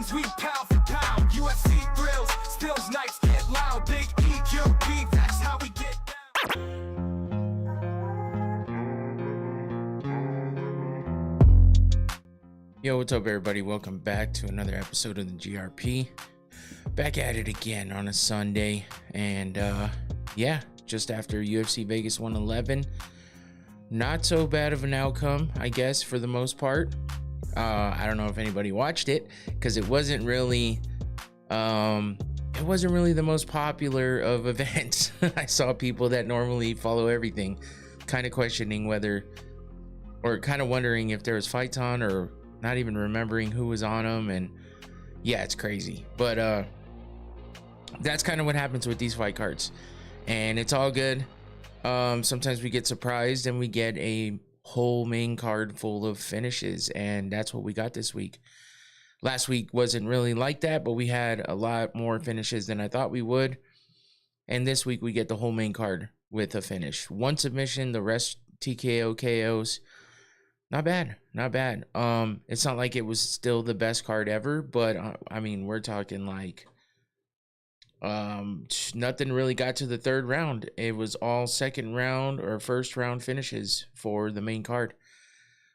Cause we pound for pound, UFC thrills, stills nights get loud. Big EQB, that's how we get down. Yo, what's up everybody? Welcome back to another episode of the GRP. Back at it again on a Sunday, and yeah, just after UFC Vegas 111. Not so bad of an outcome, I guess, for the most part. I don't know if anybody watched it because it wasn't really the most popular of events. I saw people that normally follow everything kind of questioning whether, or kind of wondering if there was fights on, or not even remembering who was on them. And yeah, it's crazy, but that's kind of what happens with these fight cards, and it's all good. Sometimes we get surprised and we get a whole main card full of finishes, and that's what we got this week. Last week wasn't really like that, but we had a lot more finishes than I thought we would, and this week we get the whole main card with a finish. One submission, the rest TKO KOs. Not bad, not bad. It's not like it was still the best card ever, but I mean, we're talking like nothing really got to the third round. It was all second round or first round finishes for the main card,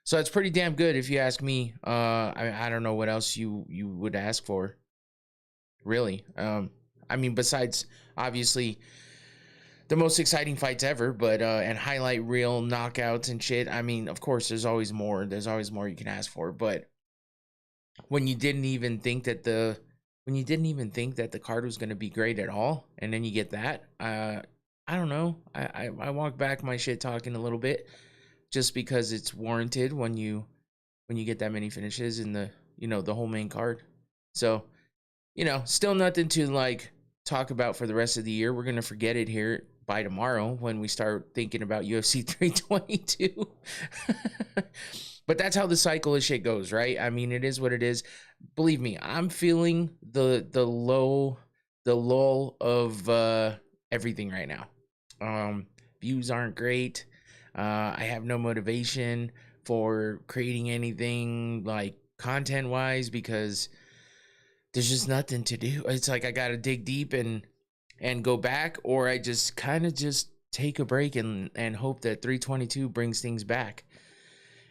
so it's pretty damn good if you ask me. I don't know what else you would ask for, really. I mean, besides obviously the most exciting fights ever, but and highlight reel knockouts and shit. I mean, of course there's always more you can ask for, but when you didn't even think that the card was going to be great at all, and then you get that, I don't know. I walk back my shit talking a little bit, just because it's warranted when you get that many finishes in the, the whole main card. So, still nothing to like talk about for the rest of the year. We're going to forget it here by tomorrow when we start thinking about UFC 322. But that's how the cycle of shit goes, right? I mean, it is what it is. Believe me, I'm feeling the lull of everything right now. Views aren't great. I have no motivation for creating anything like content wise because there's just nothing to do. It's like I gotta dig deep and go back, or I just kind of just take a break and hope that 322 brings things back.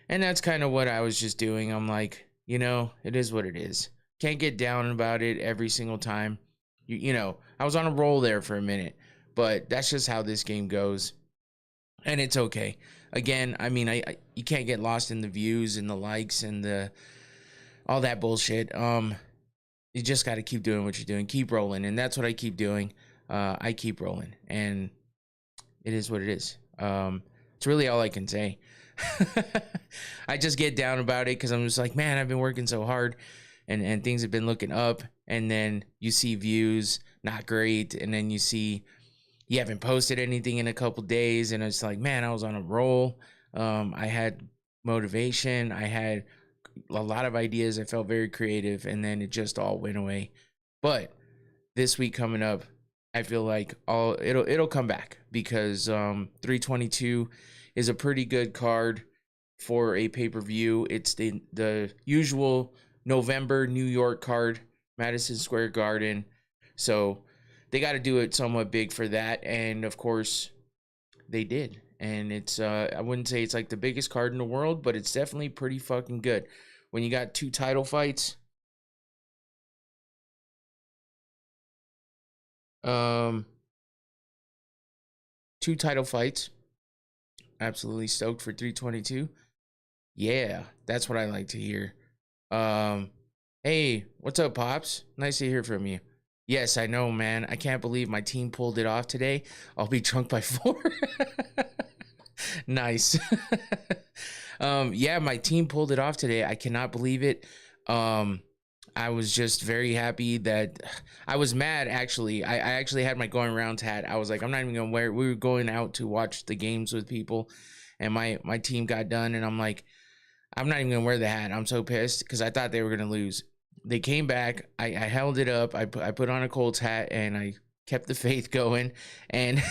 And that's kind of what I was just doing. I'm like, it is what it is. Can't get down about it every single time. I was on a roll there for a minute, but that's just how this game goes. And it's okay. Again, I mean, you can't get lost in the views and the likes and all that bullshit. You just got to keep doing what you're doing. Keep rolling. And that's what I keep doing. I keep rolling. And it is what it is. It's really all I can say. I just get down about it because I'm just like, man, I've been working so hard and things have been looking up, and then you see views not great, and then you see you haven't posted anything in a couple days, and it's like, man, I was on a roll. I had motivation, I had a lot of ideas, I felt very creative, and then it just all went away. But this week coming up, I feel like it'll come back, because 322 is a pretty good card for a pay-per-view. It's the usual November New York card, Madison Square Garden. So they got to do it somewhat big for that. And of course they did. And it's, I wouldn't say it's like the biggest card in the world, but it's definitely pretty fucking good. When you got two title fights, absolutely stoked for 322. Yeah, that's what I like to hear. Hey, what's up, Pops? Nice to hear from you. Yes, I know, man. I can't believe my team pulled it off today. I'll be drunk by 4. Nice. Yeah, my team pulled it off today. I cannot believe it. I was just very happy that I was mad, actually. I actually had my going rounds hat. I was like, I'm not even going to wear it. We were going out to watch the games with people, and my team got done, and I'm like, I'm not even going to wear the hat. I'm so pissed because I thought they were going to lose. They came back. I held it up. I put on a Colts hat, and I kept the faith going, and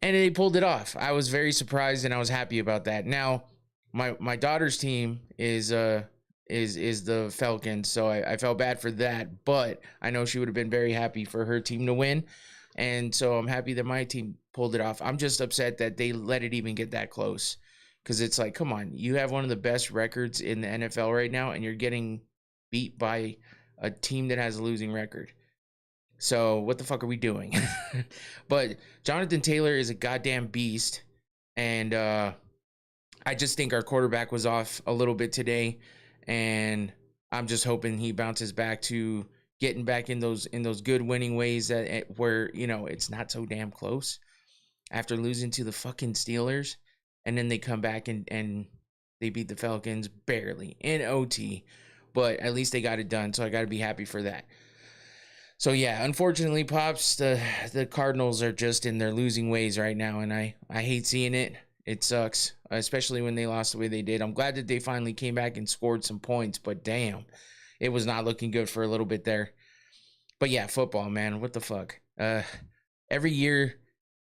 and they pulled it off. I was very surprised, and I was happy about that. Now, my daughter's team is is the Falcons. So I felt bad for that, but I know she would have been very happy for her team to win. And so I'm happy that my team pulled it off. I'm just upset that they let it even get that close. Because it's like, come on, you have one of the best records in the NFL right now, and you're getting beat by a team that has a losing record. So what the fuck are we doing? But Jonathan Taylor is a goddamn beast. And I just think our quarterback was off a little bit today. And I'm just hoping he bounces back to getting back in those good winning ways that where, you know, it's not so damn close after losing to the fucking Steelers. And then they come back and they beat the Falcons barely in OT. But at least they got it done. So I got to be happy for that. So yeah, unfortunately, Pops, the Cardinals are just in their losing ways right now. And I hate seeing it. It sucks, especially when they lost the way they did. I'm glad that they finally came back and scored some points. But damn, it was not looking good for a little bit there. But yeah, football, man. What the fuck? Every year,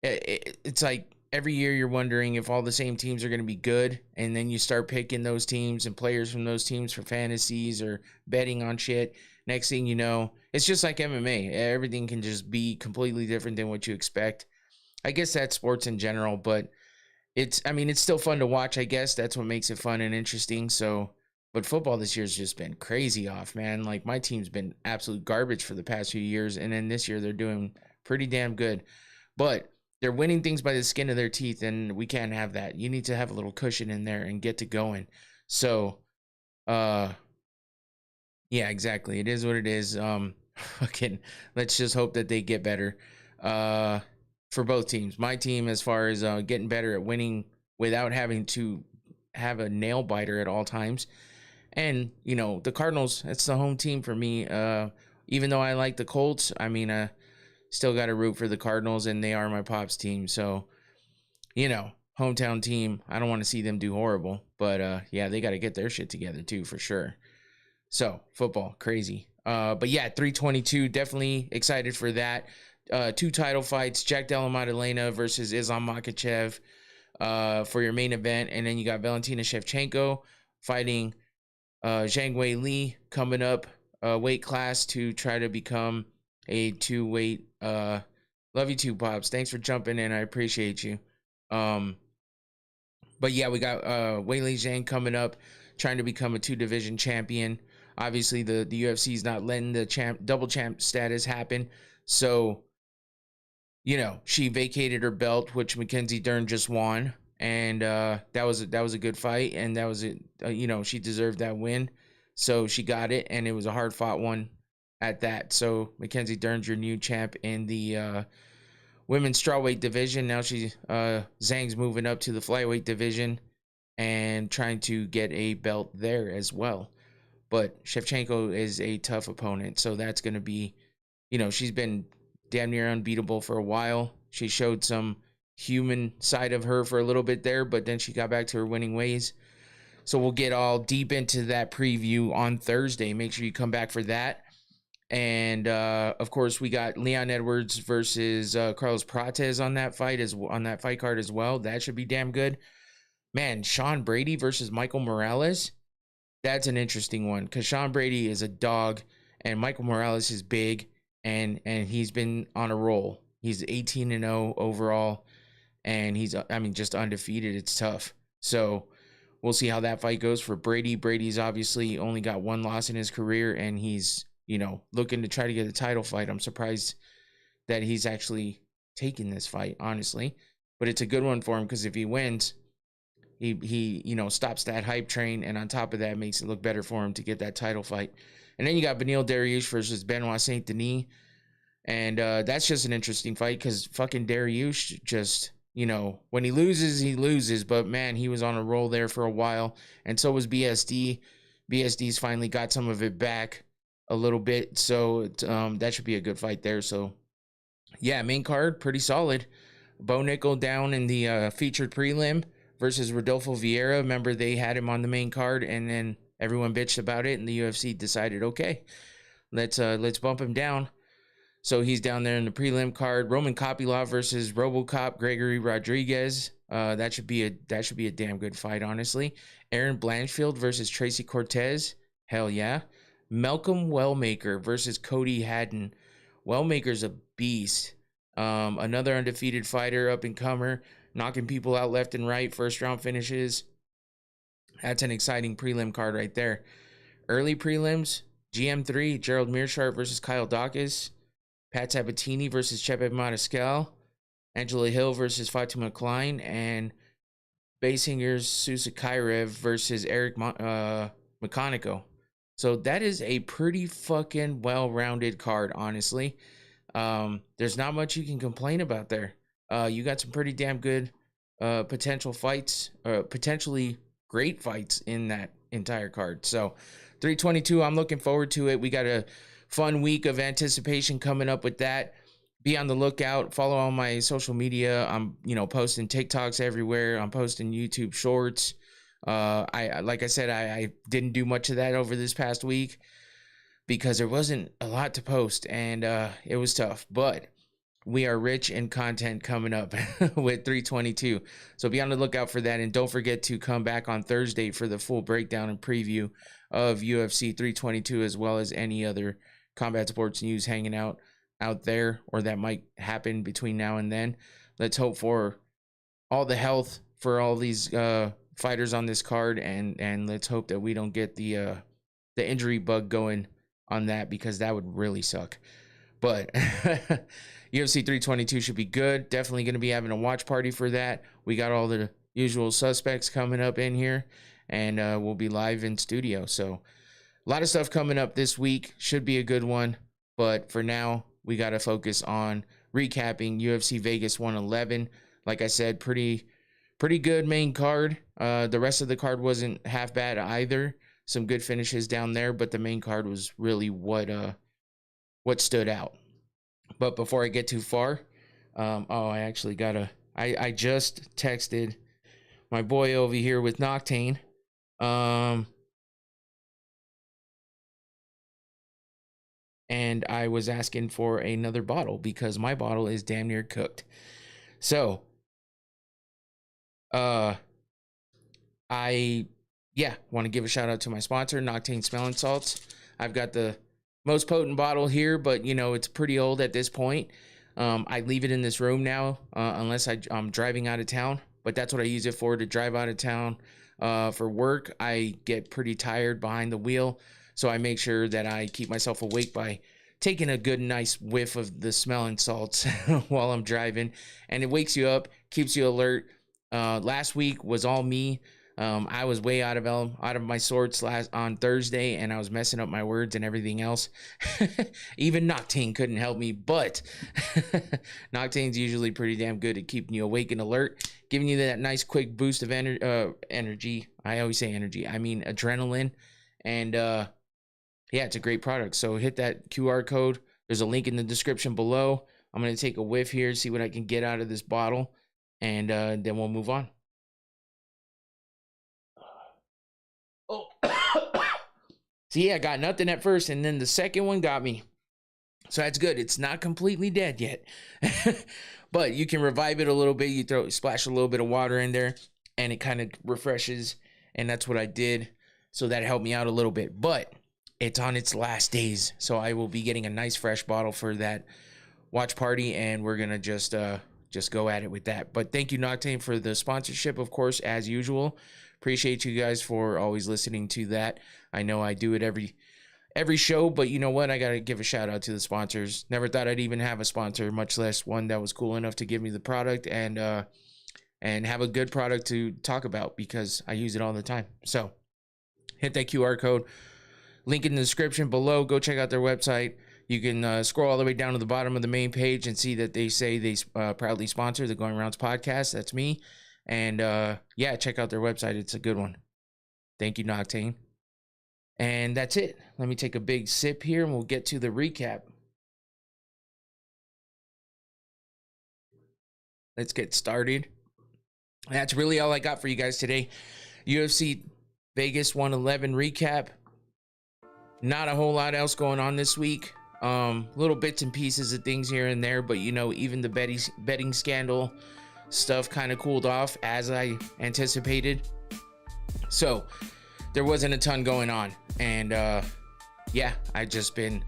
it's like, every year you're wondering if all the same teams are going to be good, and then you start picking those teams and players from those teams for fantasies or betting on shit. Next thing you know, it's just like MMA. Everything can just be completely different than what you expect. I guess that's sports in general, but it's still fun to watch, I guess. That's what makes it fun and interesting. So, but football this year's just been crazy off, man. Like, my team's been absolute garbage for the past few years, and then this year they're doing pretty damn good. But they're winning things by the skin of their teeth, and we can't have that. You need to have a little cushion in there and get to going. So, yeah, exactly. It is what it is. Fucking, let's just hope that they get better. For both teams. My team, as far as getting better at winning without having to have a nail biter at all times. And, you know, the Cardinals, that's the home team for me. Even though I like the Colts, still got to root for the Cardinals, and they are my Pops team. So, you know, hometown team, I don't want to see them do horrible. But, yeah, they got to get their shit together, too, for sure. So, football, crazy. But, yeah, 322, definitely excited for that. 2 title fights, Jack Della Maddalena versus Islam Makhachev for your main event. And then you got Valentina Shevchenko fighting Zhang Wei Li coming up weight class to try to become a 2-weight. Love you too, Pops. Thanks for jumping in. I appreciate you. But yeah, we got Weili Zhang coming up, trying to become a 2-division champion. Obviously, the UFC is not letting the double champ status happen. So, you know, she vacated her belt, which Mackenzie Dern just won. And that was a good fight. And that was it. You know, she deserved that win. So she got it. And it was a hard fought one at that. So Mackenzie Dern's your new champ in the women's strawweight division. Now Zhang's moving up to the flyweight division and trying to get a belt there as well. But Shevchenko is a tough opponent. So that's going to be, you know, she's been damn near unbeatable for a while. She showed some human side of her for a little bit there, but then she got back to her winning ways. So we'll get all deep into that preview on Thursday. Make sure you come back for that. And of course, we got Leon Edwards versus Carlos Prates on that fight card as well. That should be damn good. Man, Sean Brady versus Michael Morales. That's an interesting one because Sean Brady is a dog and Michael Morales is big and he's been on a roll. He's 18-0 overall and he's just undefeated. It's tough. So we'll see how that fight goes for Brady. Brady's obviously only got 1 loss in his career and he's, you know, looking to try to get a title fight. I'm surprised that he's actually taking this fight, honestly. But it's a good one for him because if he wins, he you know, stops that hype train, and on top of that, makes it look better for him to get that title fight. And then you got Beneil Dariush versus Benoit Saint Denis, and that's just an interesting fight because fucking Dariush just, you know, when he loses, but man, he was on a roll there for a while, and so was BSD. BSD's finally got some of it back a little bit, so that should be a good fight there. So yeah, main card pretty solid. Bo Nickel down in the featured prelim versus Rodolfo Vieira. Remember, they had him on the main card, and then everyone bitched about it, and the UFC decided, okay, let's bump him down. So he's down there in the prelim card. Roman Kopylov versus RoboCop Gregory Rodriguez. That should be a damn good fight, honestly. Aaron Blanchfield versus Tracy Cortez. Hell yeah. Malcolm Wellmaker versus Cody Haddon. Wellmaker's a beast. Another undefeated fighter, up and comer, knocking people out left and right, first round finishes. That's an exciting prelim card right there. Early prelims, GM3, Gerald Meerschaert versus Kyle Dawkins. Pat Sabatini versus Chepe Mariscal. Angela Hill versus Fatima Klein. And Basinger's Susa Kairev versus Eric Meconico. So that is a pretty fucking well-rounded card, honestly. There's not much you can complain about there. You got some pretty damn good potential fights, potentially great fights in that entire card. So 322, I'm looking forward to it. We got a fun week of anticipation coming up with that. Be on the lookout. Follow on my social media. I'm, posting TikToks everywhere. I'm posting YouTube shorts. Like I said, I didn't do much of that over this past week because there wasn't a lot to post, and it was tough. But we are rich in content coming up with 322. So be on the lookout for that. And don't forget to come back on Thursday for the full breakdown and preview of UFC 322, as well as any other combat sports news hanging out there, or that might happen between now and then. Let's hope for all the health for all these fighters on this card, and let's hope that we don't get the injury bug going on that, because that would really suck. But UFC 322 should be good. Definitely going to be having a watch party for that. We got all the usual suspects coming up in here, and we'll be live in studio. So a lot of stuff coming up this week. Should be a good one. But for now, we got to focus on recapping UFC Vegas 111. Like I said, pretty good main card. The rest of the card wasn't half bad either. Some good finishes down there, but the main card was really what stood out. But before I get too far, I actually I just texted my boy over here with Noctane. And I was asking for another bottle because my bottle is damn near cooked. So, I want to give a shout out to my sponsor, Noctane Smelling Salts. I've got the most potent bottle here, but it's pretty old at this point. I leave it in this room now, unless I'm driving out of town, but that's what I use it for, to drive out of town. For work, I get pretty tired behind the wheel, so I make sure that I keep myself awake by taking a good, nice whiff of the smelling salts while I'm driving, and it wakes you up, keeps you alert. Last week was all me. I was way out of my sorts on Thursday, and I was messing up my words and everything else. Even Noctane couldn't help me, but Noctane's usually pretty damn good at keeping you awake and alert, giving you that nice quick boost of energy. I always say energy. I mean adrenaline. And it's a great product. So hit that QR code. There's a link in the description below. I'm going to take a whiff here, see what I can get out of this bottle, and then we'll move on. Oh, see, I got nothing at first, and then the second one got me. So that's good. It's not completely dead yet, but you can revive it a little bit. You splash a little bit of water in there, and it kind of refreshes, and that's what I did. So that helped me out a little bit, but it's on its last days. So I will be getting a nice fresh bottle for that watch party, and we're gonna just go at it with that. But thank you, Noctane, for the sponsorship, of course, as usual. Appreciate you guys for always listening to that. I know I do it every show, but you know what? I got to give a shout out to the sponsors. Never thought I'd even have a sponsor, much less one that was cool enough to give me the product and have a good product to talk about, because I use it all the time. So hit that QR code, link in the description below. Go check out their website. You can scroll all the way down to the bottom of the main page and see that they say they proudly sponsor the Going Rounds podcast. That's me. And check out their website. It's a good one. Thank you, Noctane. And that's it. Let me take a big sip here, and we'll get to the recap. Let's get started. That's really all I got for you guys today. UFC Vegas 111 recap. Not a whole lot else going on this week. Little bits and pieces of things here and there, but even the betting scandal stuff kind of cooled off as I anticipated. So there wasn't a ton going on. And yeah, I just been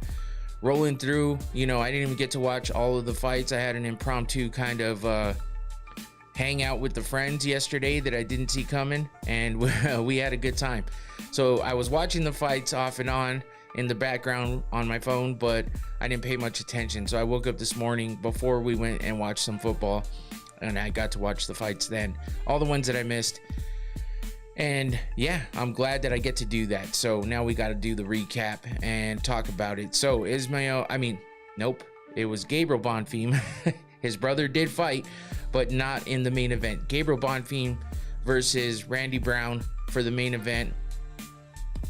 rolling through. You know, I didn't even get to watch all of the fights. I had an impromptu kind of hang out with the friends yesterday that I didn't see coming, and we had a good time. So I was watching the fights off and on in the background on my phone, but I didn't pay much attention. So I woke up this morning before we went and watched some football, and I got to watch the fights then, all the ones that I missed. And yeah, I'm glad that I get to do that. So now we got to do the recap and talk about it. So nope, it was Gabriel Bonfim. His brother did fight, but not in the main event. Gabriel Bonfim versus Randy Brown for the main event.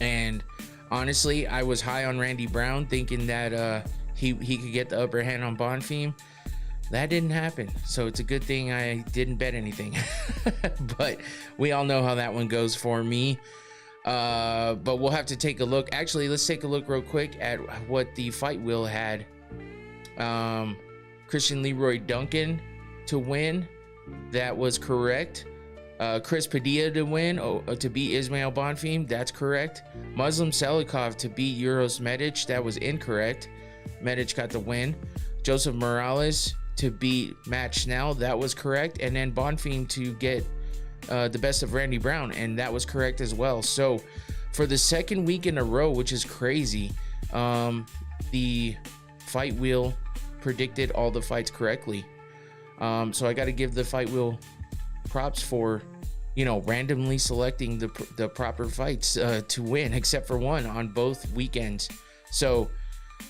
And honestly, I was high on Randy Brown, thinking that he could get the upper hand on Bonfim. That didn't happen, so it's a good thing I didn't bet anything. But we all know how that one goes for me. But we'll have to take a look. Actually, let's take a look real quick at what the fight wheel had. Christian Leroy Duncan to win. That was correct. Chris Padilla to win, to beat Ismail Bonfim. That's correct. Muslim Selikov to beat Uros Medic. That was incorrect. Medic got the win. Joseph Morales to beat Matt Schnell. That was correct. And then Bonfim to get the best of Randy Brown. And that was correct as well. So for the second week in a row, which is crazy, the fight wheel predicted all the fights correctly. So I got to give the fight wheel props for, you know, randomly selecting the proper fights to win, except for one on both weekends. So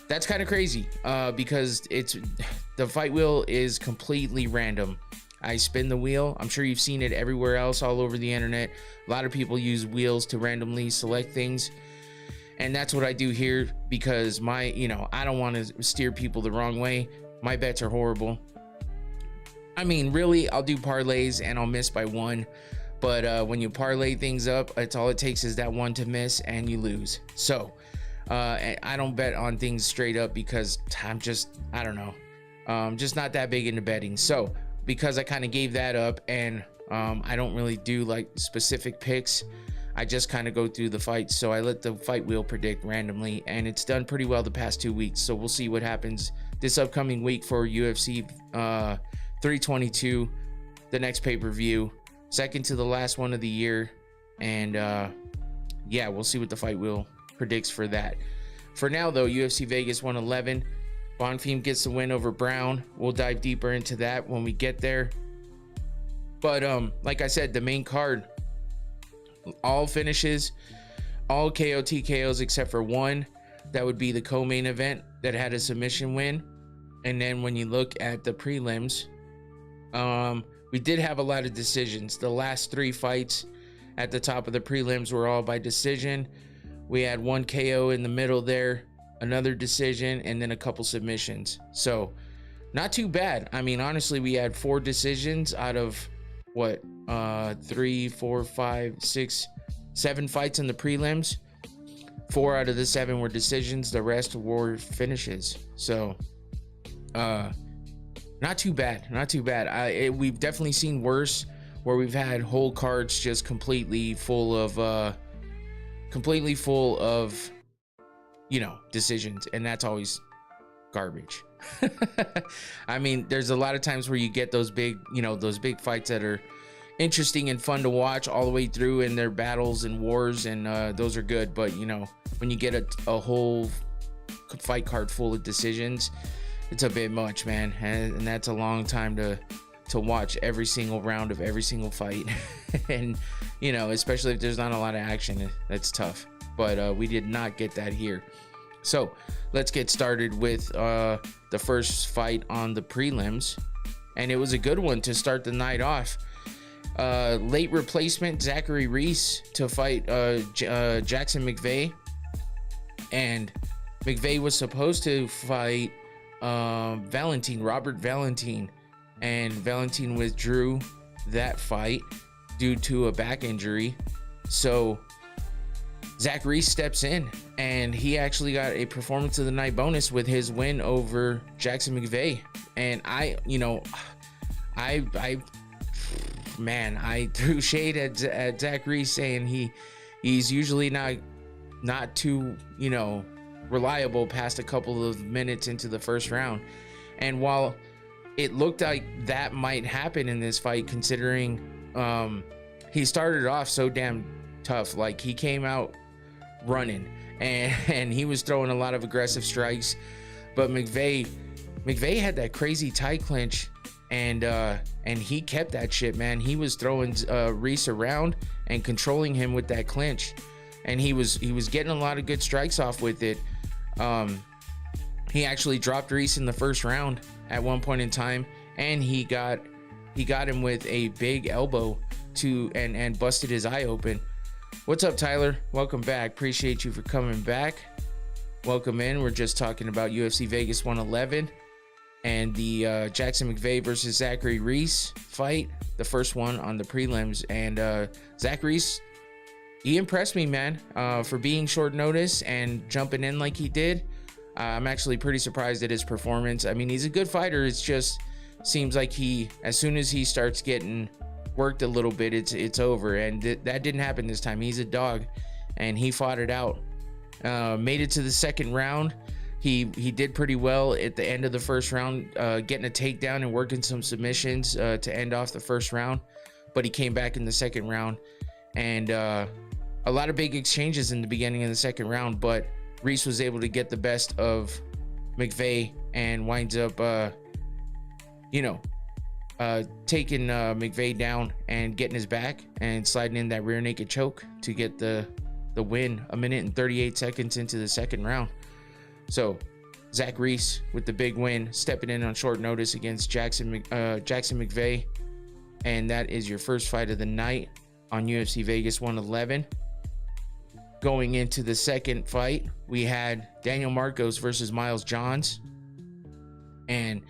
that's kind of crazy because the fight wheel is completely random. I spin the wheel. I'm sure you've seen it everywhere else all over the internet. A lot of people use wheels to randomly select things, and that's what I do here because I don't want to steer people the wrong way. My bets are horrible. I mean, really, I'll do parlays and I'll miss by one, but when you parlay things up, it's all it takes is that one to miss and you lose. So I don't bet on things straight up because I don't know, just not that big into betting. So because I kind of gave that up, and I don't really do like specific picks, I just kind of go through the fights. So I let the fight wheel predict randomly, and it's done pretty well the past 2 weeks. So we'll see what happens this upcoming week for UFC 322, the next pay-per-view, second to the last one of the year. And yeah, we'll see what the fight wheel predicts for that. For now though, UFC Vegas 111, Bonfim gets the win over Brown. We'll dive deeper into that when we get there. But like I said, the main card, all finishes, all KO TKOs except for one. That would be the co-main event that had a submission win. And then when you look at the prelims, we did have a lot of decisions. The last three fights at the top of the prelims were all by decision. We had one KO in the middle there, another decision, and then a couple submissions. So not too bad. I mean, honestly, we had 4 decisions out of what, 3, 4, 5, 6, 7 fights in the prelims. 4 out of the 7 were decisions. The rest were finishes. So not too bad. We've definitely seen worse, where we've had whole cards just completely full of you know, decisions, and that's always garbage. I mean, there's a lot of times where you get those big fights that are interesting and fun to watch all the way through, and their battles and wars, and those are good. But you know, when you get a whole fight card full of decisions, it's a bit much, man, and that's a long time to watch every single round of every single fight. And you know, especially if there's not a lot of action, that's tough. But we did not get that here. So let's get started with the first fight on the prelims, and it was a good one to start the night off. Late replacement Zachary Reese to fight Jackson McVeigh, and McVeigh was supposed to fight Robert Valentin, and Valentin withdrew that fight due to a back injury. So Zach Reese steps in, and he actually got a performance of the night bonus with his win over Jackson McVeigh. And I threw shade at Zach Reese, saying He's usually not too, you know, reliable past a couple of minutes into the first round. And while it looked like that might happen in this fight, considering he started off so damn tough, like he came out running and he was throwing a lot of aggressive strikes, but McVeigh had that crazy tight clinch, and he kept that shit, man. He was throwing Reese around and controlling him with that clinch, and he was getting a lot of good strikes off with it. He actually dropped Reese in the first round at one point in time, and he got him with a big elbow and busted his eye open. What's up, Tyler? Welcome back. Appreciate you for coming back. Welcome in. We're just talking about UFC Vegas 111 and the Jackson McVeigh versus Zachary Reese fight, the first one on the prelims. And Zach Reese, he impressed me, man, for being short notice and jumping in like he did. I'm actually pretty surprised at his performance. I mean, he's a good fighter. It's just seems like as soon as he starts getting worked a little bit, it's over. And that didn't happen this time. He's a dog, and he fought it out. Made it to the second round. He did pretty well at the end of the first round, getting a takedown and working some submissions to end off the first round. But he came back in the second round, and a lot of big exchanges in the beginning of the second round. But Reese was able to get the best of McVeigh and winds up, taking McVeigh down and getting his back and sliding in that rear naked choke to get the win 1 minute and 38 seconds into the second round. So Zach Reese with the big win, stepping in on short notice against Jackson McVeigh. And that is your first fight of the night on UFC Vegas 111. Going into the second fight, we had Daniel Marcos versus Miles Johns. And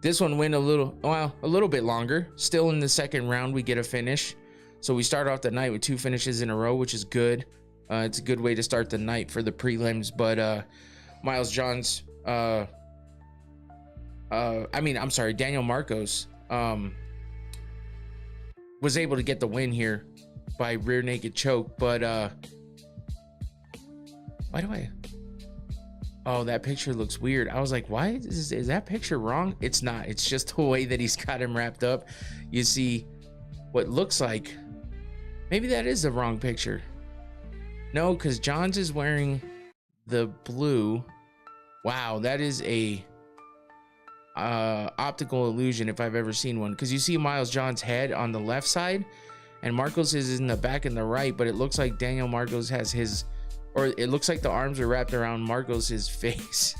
this one went a little bit longer. Still in the second round, we get a finish. So we start off the night with 2 finishes in a row, which is good. It's a good way to start the night for the prelims. But Miles Johns, Daniel Marcos was able to get the win here by rear naked choke. But oh, that picture looks weird. I was like, why is that picture wrong? It's not. It's just the way that he's got him wrapped up. You see what looks like, maybe that is the wrong picture. No, because Johns is wearing the blue. Wow, that is a optical illusion if I've ever seen one. Because you see Miles Johns' head on the left side, and Marcos is in the back and the right, but it looks like Daniel Marcos has it looks like the arms are wrapped around Marcos' face.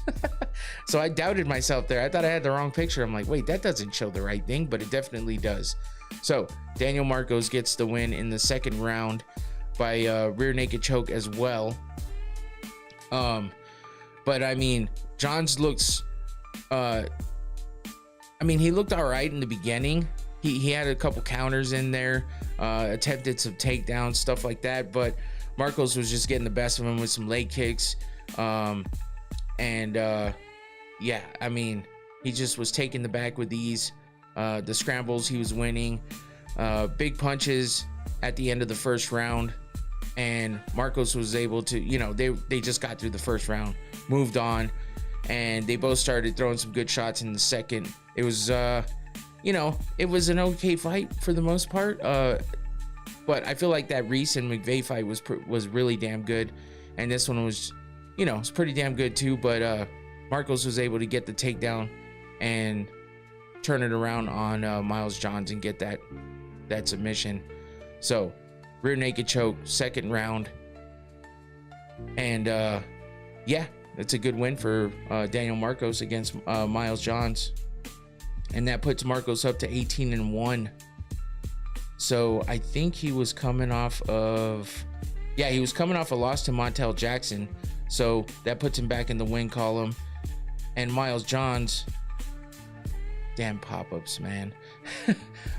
So I doubted myself there. I thought I had the wrong picture. I'm like, wait, that doesn't show the right thing, but it definitely does. So Daniel Marcos gets the win in the second round by rear naked choke as well. But I mean, Johns looks, he looked all right in the beginning. He had a couple counters in there, attempted some takedowns, stuff like that, but Marcos was just getting the best of him with some leg kicks. He just was taking the back with ease. The scrambles, he was winning. Big punches at the end of the first round. And Marcos was able to, they just got through the first round, moved on, and they both started throwing some good shots in the second. It was, it was an okay fight for the most part. But I feel like that Reese and McVeigh fight was really damn good, and this one was, it's pretty damn good too. But Marcos was able to get the takedown and turn it around on Miles Johns and get that submission. So rear naked choke, second round, and it's a good win for Daniel Marcos against Miles Johns, and that puts Marcos up to 18-1. So I think he was coming off of a loss to Montel Jackson. So that puts him back in the win column. And Miles Johns, damn pop-ups, man.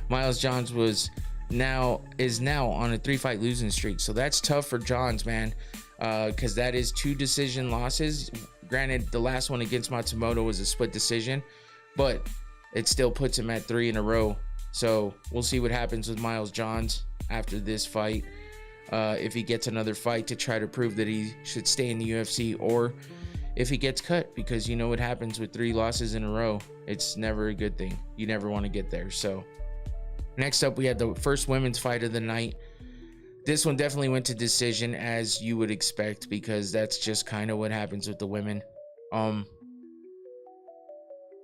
Miles Johns is now on a 3-fight losing streak. So that's tough for Johns, man, because that is 2 decision losses. Granted, the last one against Matsumoto was a split decision, but it still puts him at 3 in a row. So we'll see what happens with Miles Johns after this fight. if he gets another fight to try to prove that he should stay in the UFC, or if he gets cut, because you know what happens with 3 losses in a row. It's never a good thing. You never want to get there. So next up, we had the first women's fight of the night. This one definitely went to decision, as you would expect, because that's just kind of what happens with the women. I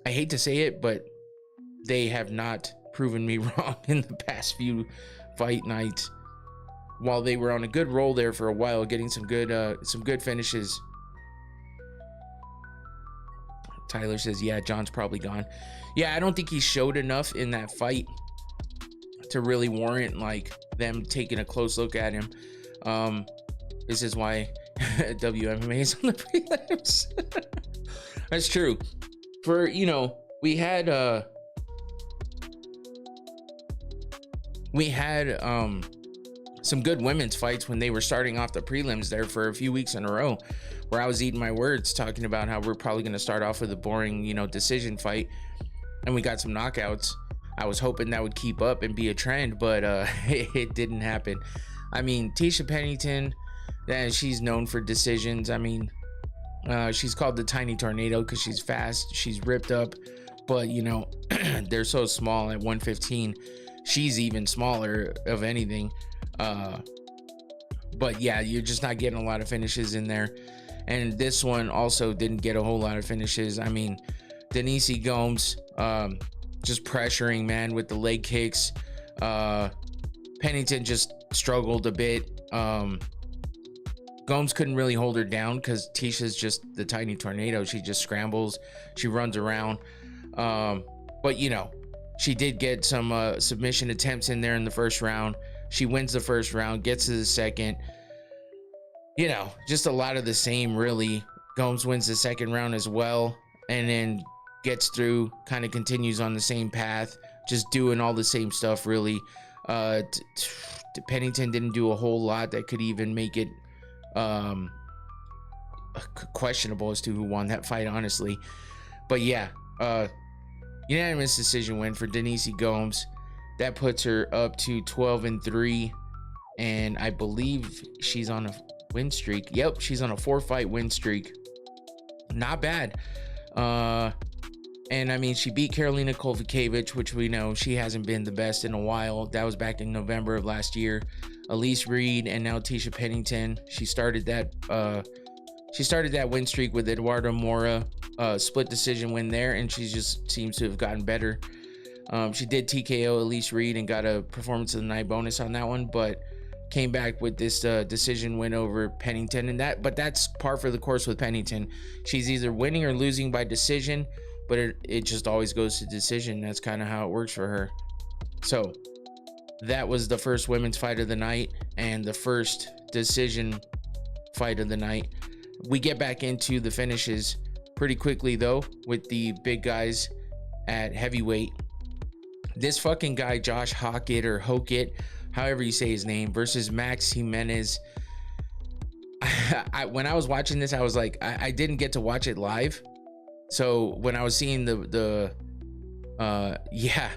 hate to say it, but they have not proven me wrong in the past few fight nights. While they were on a good roll there for a while, getting some good finishes. Tyler says, yeah, John's probably gone. Yeah, I don't think he showed enough in that fight to really warrant like them taking a close look at him. This is why WMMA is on the prelims. That's true. For, you know, we had some good women's fights when they were starting off the prelims there for a few weeks in a row, where I was eating my words talking about how we're probably going to start off with a boring, you know, decision fight, and we got some knockouts. I was hoping that would keep up and be a trend, but it didn't happen. I mean, Tisha Pennington, she's known for decisions. I mean, she's called the Tiny Tornado because she's fast, she's ripped up, but you know, they're so small at 115. She's even smaller of anything. But yeah, you're just not getting a lot of finishes in there. And this one also didn't get a whole lot of finishes. I mean, Denise Gomes, just pressuring, man, with the leg kicks. Pennington just struggled a bit. Gomes couldn't really hold her down because Tisha's just the Tiny Tornado. She just scrambles, she runs around. But you know, she did get some submission attempts in there in the first round. She wins the first round, gets to the second. You know, just a lot of the same, really. Gomes wins the second round as well, and then gets through, kind of continues on the same path, just doing all the same stuff, really. Pennington didn't do a whole lot that could even make it questionable as to who won that fight, honestly. But yeah, unanimous decision win for Denise Gomes. That puts her up to 12-3, and I believe she's on a win streak. Yep, she's on a 4-fight win streak. Not bad. And I mean, she beat Karolina Kowalkiewicz, which we know she hasn't been the best in a while. That was back in November of last year. Elise Reed and now Tisha Pennington. She started that win streak with Eduardo Mora, split decision win there, and she just seems to have gotten better. She did TKO Elise Reed and got a performance of the night bonus on that one, but came back with this decision win over Pennington, and that's par for the course with Pennington. She's either winning or losing by decision, but it just always goes to decision. That's kind of how it works for her. So that was the first women's fight of the night and the first decision fight of the night. We get back into the finishes pretty quickly though, with the big guys at heavyweight. This fucking guy, Josh Hockett or Hokett, however you say his name, versus Max Jimenez. When I was watching this, I was like, I didn't get to watch it live. So when I was seeing yeah,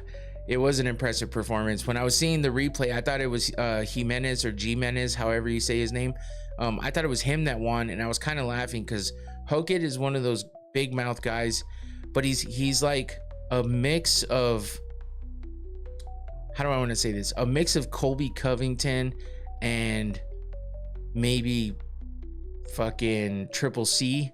it was an impressive performance. When I was seeing the replay, I thought it was Jimenez or Jimenez, however you say his name. I thought it was him that won, and I was kind of laughing because Hokett is one of those big mouth guys, but he's like a mix of, how do I want to say this? A mix of Colby Covington and maybe fucking Triple C.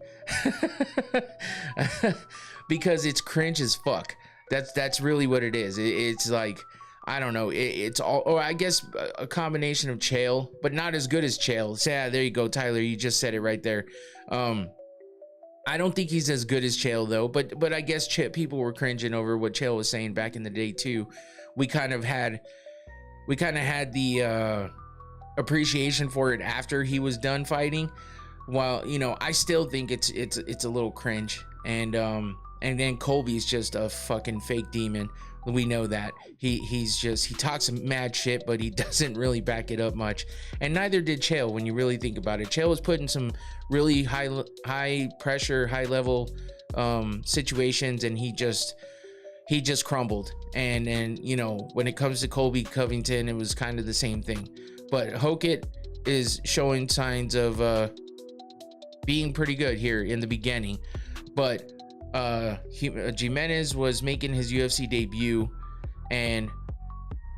Because it's cringe as fuck. That's really what it is. It's like, I don't know. It's all, or I guess a combination of Chael, but not as good as Chael. So, yeah, there you go, Tyler. You just said it right there. I don't think he's as good as Chael though. But I guess people were cringing over what Chael was saying back in the day too. We kind of had the appreciation for it after he was done fighting. While, you know, I still think it's a little cringe. And then Colby's just a fucking fake demon. We know that. He talks mad shit, but he doesn't really back it up much. And neither did Chael when you really think about it. Chael was put in some really high pressure, high level situations, and he just crumbled. And you know, when it comes to Colby Covington, it was kind of the same thing. But Hokett is showing signs of being pretty good here in the beginning, but Jimenez was making his UFC debut, and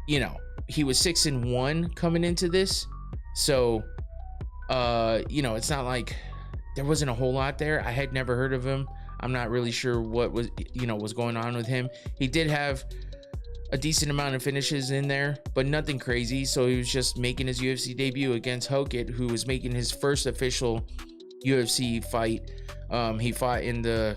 you know, he was 6-1 coming into this, so you know, it's not like there wasn't a whole lot there. I had never heard of him. I'm not really sure what was, you know, was going on with him. He did have a decent amount of finishes in there, but nothing crazy. So he was just making his UFC debut against Hokit, who was making his first official UFC fight. He fought in the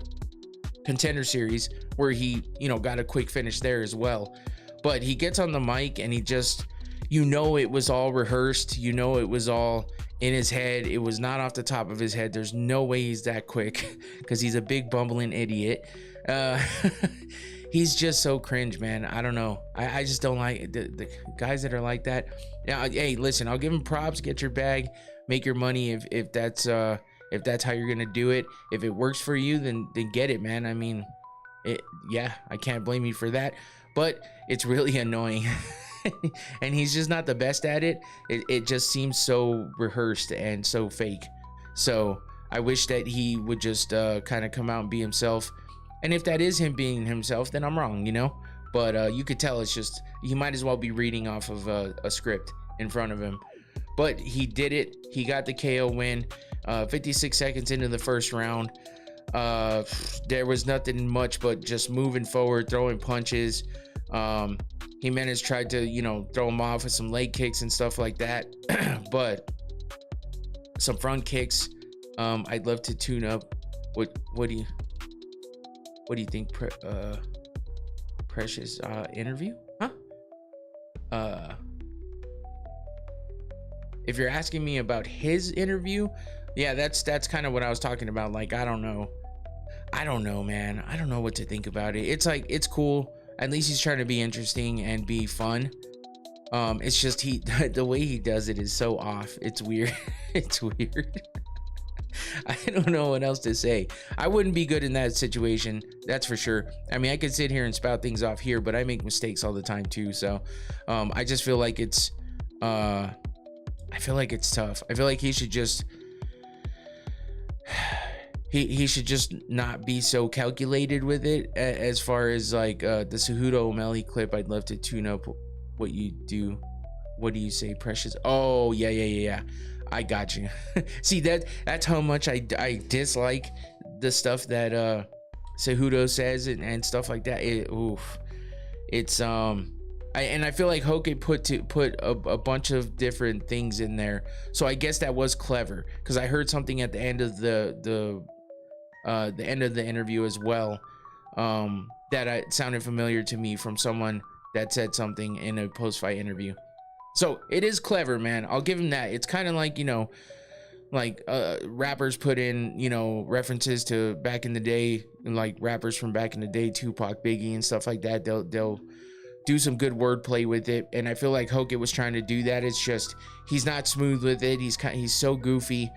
Contender Series, where he, you know, got a quick finish there as well. But he gets on the mic and he just, you know, it was all rehearsed. You know, it was all in his head. It was not off the top of his head. There's no way he's that quick, because he's a big bumbling idiot. He's just so cringe, man. I don't know. I just don't like the guys that are like that. Now, hey, listen, I'll give him props. Get your bag, make your money if that's how you're gonna do it. If it works for you, then get it, man. I mean, yeah, I can't blame you for that. But it's really annoying. And he's just not the best at it. It just seems so rehearsed and so fake. So I wish that he would just kind of come out and be himself. And if that is him being himself, then I'm wrong, you know. But you could tell it's just, he might as well be reading off of a script in front of him. But he did it. He got the KO win. 56 seconds into the first round. There was nothing much but just moving forward, throwing punches. Jimenez tried to, you know, throw him off with some leg kicks and stuff like that. But some front kicks. I'd love to tune up. What do you think, Precious interview? Huh? If you're asking me about his interview, yeah, that's kind of what I was talking about. Like, I don't know, man. I don't know what to think about it. It's like, it's cool. At least he's trying to be interesting and be fun. It's just the way he does it is so off. It's weird. It's weird. I don't know what else to say. I wouldn't be good in that situation, that's for sure. I mean, I could sit here and spout things off here, but I make mistakes all the time too. So I just feel like it's tough. I feel like he should just he should just not be so calculated with it. As far as like the Cejudo O'Malley clip, I'd love to tune up what you do. What do you say, Precious? Oh yeah. I got you. See, that's how much I dislike the stuff that Cejudo says and stuff like that. It's I feel like Hoke put a bunch of different things in there, so I guess that was clever, because I heard something at the end of the end of the interview as well, that sounded familiar to me from someone that said something in a post-fight interview. So it is clever, man. I'll give him that. It's kind of like, you know, like rappers put in, you know, references to back in the day, like rappers from back in the day, Tupac, Biggie, and stuff like that. They'll do some good wordplay with it, and I feel like Hoke was trying to do that. It's just he's not smooth with it. He's so goofy,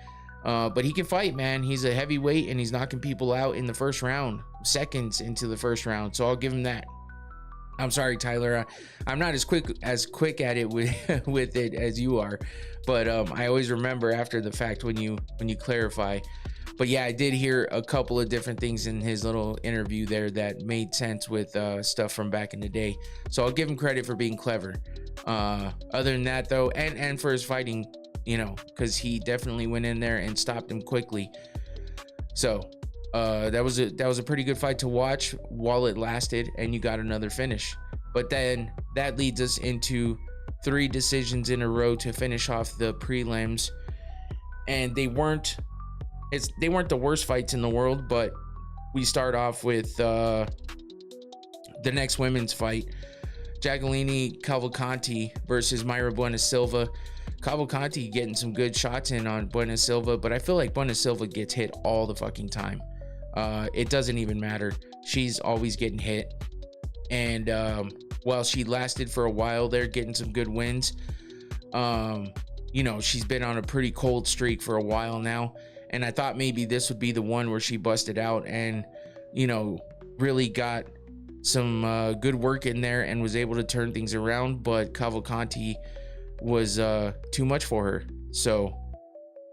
but he can fight, man. He's a heavyweight, and he's knocking people out in the first round, seconds into the first round. So I'll give him that. I'm sorry, Tyler. I'm not as quick at it with it as you are, but I always remember after the fact when you clarify. But yeah, I did hear a couple of different things in his little interview there that made sense with stuff from back in the day. So I'll give him credit for being clever. Other than that, though, and for his fighting, you know, because he definitely went in there and stopped him quickly. So that was a pretty good fight to watch while it lasted, and you got another finish. But then that leads us into 3 decisions in a row to finish off the prelims, and they weren't the worst fights in the world. But we start off with the next women's fight, Jacqueline Cavalcanti versus Mayra Buena Silva. Cavalcanti getting some good shots in on Buena Silva, but I feel like Buena Silva gets hit all the fucking time. It doesn't even matter. She's always getting hit. And while she lasted for a while there, getting some good wins, you know, she's been on a pretty cold streak for a while now. And I thought maybe this would be the one where she busted out and, you know, really got some good work in there and was able to turn things around. But Cavalcanti was too much for her. So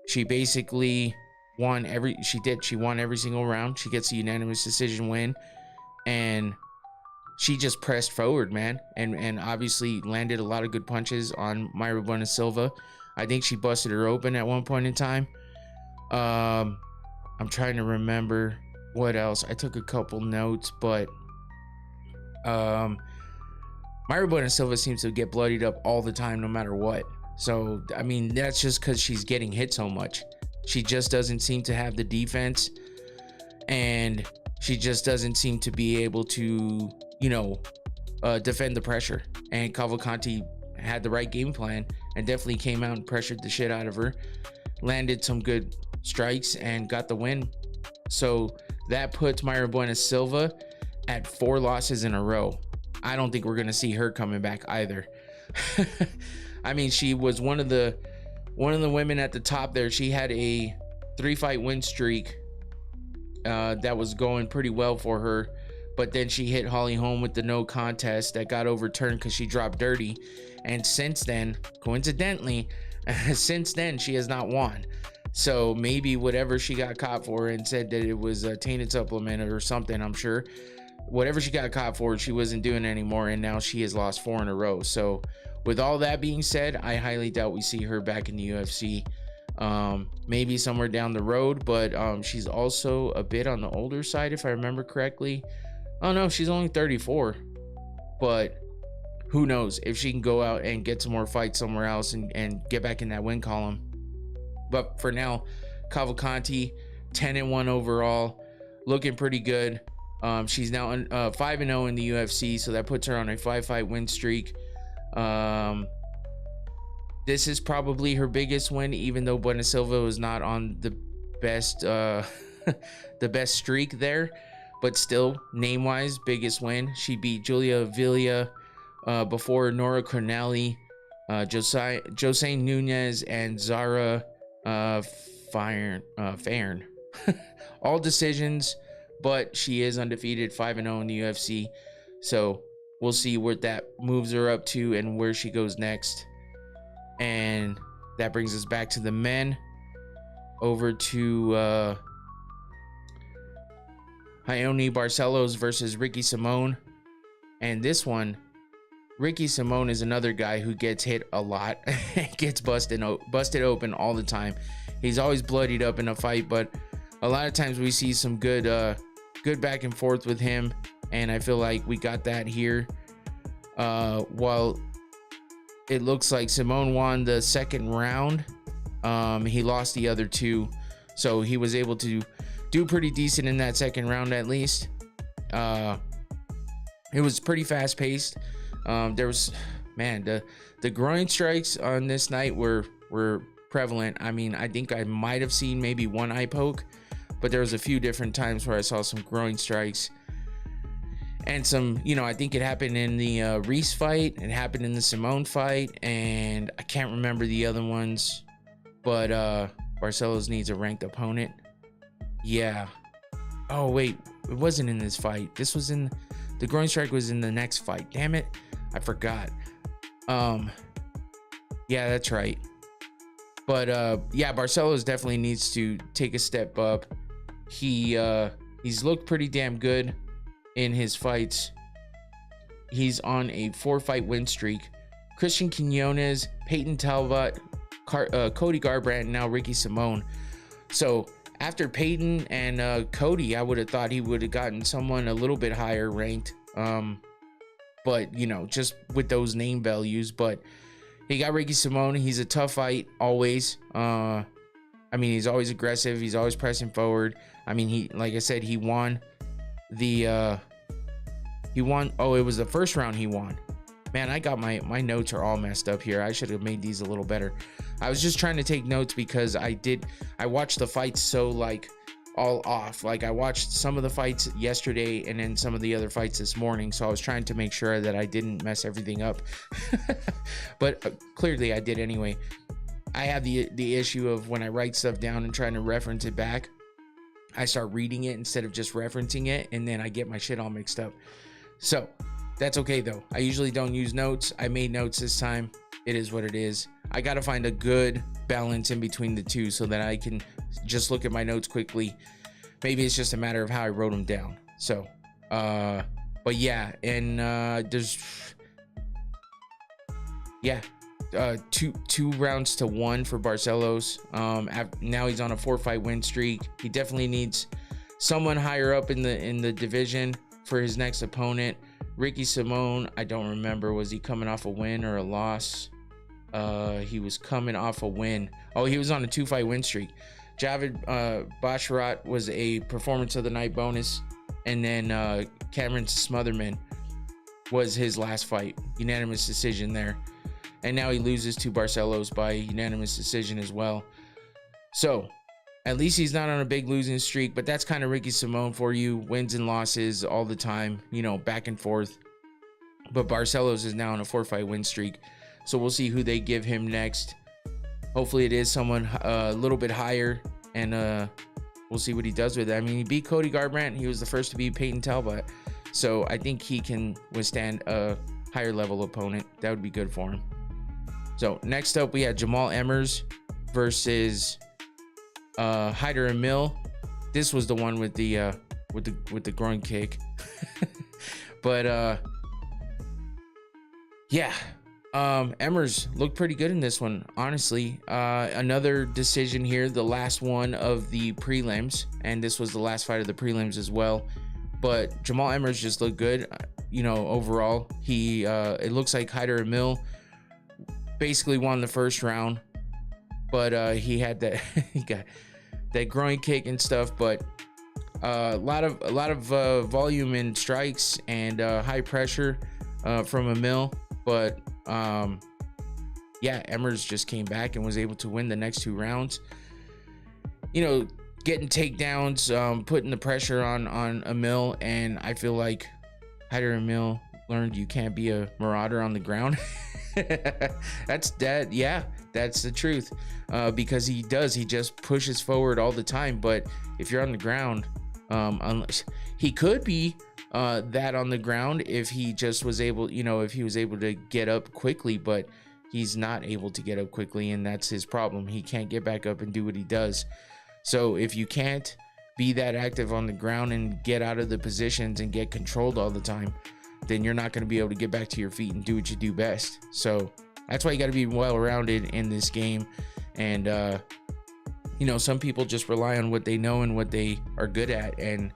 she basically won she won every single round. She gets a unanimous decision win, and she just pressed forward, man, and obviously landed a lot of good punches on Mayra Bueno Silva. I think she busted her open at one point in time. I'm trying to remember what else. I took a couple notes, but Mayra Bueno Silva seems to get bloodied up all the time, no matter what. So, I mean, that's just because she's getting hit so much. She just doesn't seem to have the defense, and she just doesn't seem to be able to, defend the pressure. And Cavalcanti had the right game plan and definitely came out and pressured the shit out of her, landed some good strikes, and got the win. So that puts Mayra Bueno Silva at 4 losses in a row. I don't think we're going to see her coming back either. I mean, she was one of the women at the top there. She had a 3-fight win streak that was going pretty well for her, but then she hit Holly Holm with the no contest that got overturned because she dropped dirty. And since then, coincidentally, she has not won. So maybe whatever she got caught for and said that it was a tainted supplement or something, I'm sure. Whatever she got caught for, she wasn't doing it anymore, and now she has lost 4 in a row. So with all that being said, I highly doubt we see her back in the UFC. Maybe somewhere down the road, but she's also a bit on the older side, if I remember correctly. Oh no, she's only 34, but who knows if she can go out and get some more fights somewhere else and get back in that win column. But for now, Cavalcanti 10-1 overall, looking pretty good. She's now 5-0 in the UFC, so that puts her on a 5-fight win streak. This is probably her biggest win, even though Bueno Silva was not on the best the best streak there, but still, name-wise, biggest win. She beat Julia Villa before Nora Cornelli, Jose Nunez, and Zara Fairn. All decisions, but she is undefeated, 5-0 in the UFC. So we'll see what that moves her up to and where she goes next. And that brings us back to the men. Over to Ione Barcelos versus Ricky Simone. And this one, Ricky Simone is another guy who gets hit a lot. Gets busted open all the time. He's always bloodied up in a fight, but a lot of times we see some good back and forth with him, and I feel like we got that here. While it looks like Simone won the second round, he lost the other 2, so he was able to do pretty decent in that second round at least. It was pretty fast paced. There was, man, the groin strikes on this night were prevalent. I mean, I think I might have seen maybe one eye poke, but there was a few different times where I saw some groin strikes. And some, I think it happened in the Reese fight. It happened in the Simone fight. And I can't remember the other ones. But Barcelos needs a ranked opponent. Yeah. Oh, wait. It wasn't in this fight. This was in... The groin strike was in the next fight. Damn it. I forgot. Yeah, that's right. But, yeah, Barcelos definitely needs to take a step up. He's looked pretty damn good in his fights. He's on a 4-fight win streak. Christian Quinones, Peyton Talbot, Cody Garbrandt, and now Ricky Simone. So after Peyton and Cody, I would have thought he would have gotten someone a little bit higher ranked. But just with those name values. But he got Ricky Simone. He's a tough fight always. I mean, he's always aggressive. He's always pressing forward. I mean, like I said, he won the it was the first round he won. Man, I got my notes are all messed up here. I should have made these a little better. I was just trying to take notes because I watched the fights so like all off. Like I watched some of the fights yesterday and then some of the other fights this morning, so I was trying to make sure that I didn't mess everything up. But clearly I did anyway. I have the issue of when I write stuff down and trying to reference it back, I start reading it instead of just referencing it, and then I get my shit all mixed up. So that's okay though. I usually don't use notes. I made notes this time. it is what it is. I got to find a good balance in between the two so that I can just look at my notes quickly. Maybe it's just a matter of how I wrote them down. So, but yeah, and there's, yeah, two rounds to 1 for Barcelos. Now he's on a 4-fight win streak. He definitely needs someone higher up in the division for his next opponent. Ricky Simone, I don't remember, was he coming off a win or a loss? He was coming off a win. Oh, he was on a 2-fight win streak. Javid Basharat was a performance of the night bonus, and then Cameron Smotherman was his last fight, unanimous decision there, and now he loses to Barcelos by unanimous decision as well. So at least he's not on a big losing streak, but that's kind of Ricky Simone for you. Wins and losses all the time, you know, back and forth. But Barcelos is now on a 4-fight win streak, so we'll see who they give him next. Hopefully it is someone a little bit higher, and we'll see what he does with it. I mean, he beat Cody Garbrandt. He was the first to beat Peyton Talbot, so I think he can withstand a higher level opponent. That would be good for him. So next up, we had Jamal Emmers versus Hyder Emil. This was the one with the groin kick. But yeah, Emmers looked pretty good in this one, honestly. Another decision here, the last one of the prelims, and this was the last fight of the prelims as well. But Jamal Emmers just looked good, you know, overall. He it looks like Hyder Emil basically won the first round, but he had that he got that groin kick and stuff. But a lot of volume in strikes and high pressure from Emil. But yeah, Emmers just came back and was able to win the next 2 rounds. You know, getting takedowns, putting the pressure on Emil, and I feel like Hyder Emil learned you can't be a marauder on the ground. That's the truth. Because he just pushes forward all the time. But if you're on the ground, unless he could be that on the ground if he just was able, you know, if he was able to get up quickly, but he's not able to get up quickly, and that's his problem. He can't get back up and do what he does. So if you can't be that active on the ground and get out of the positions and get controlled all the time, then you're not going to be able to get back to your feet and do what you do best. So that's why you got to be well-rounded in this game. And you know, some people just rely on what they know and what they are good at, and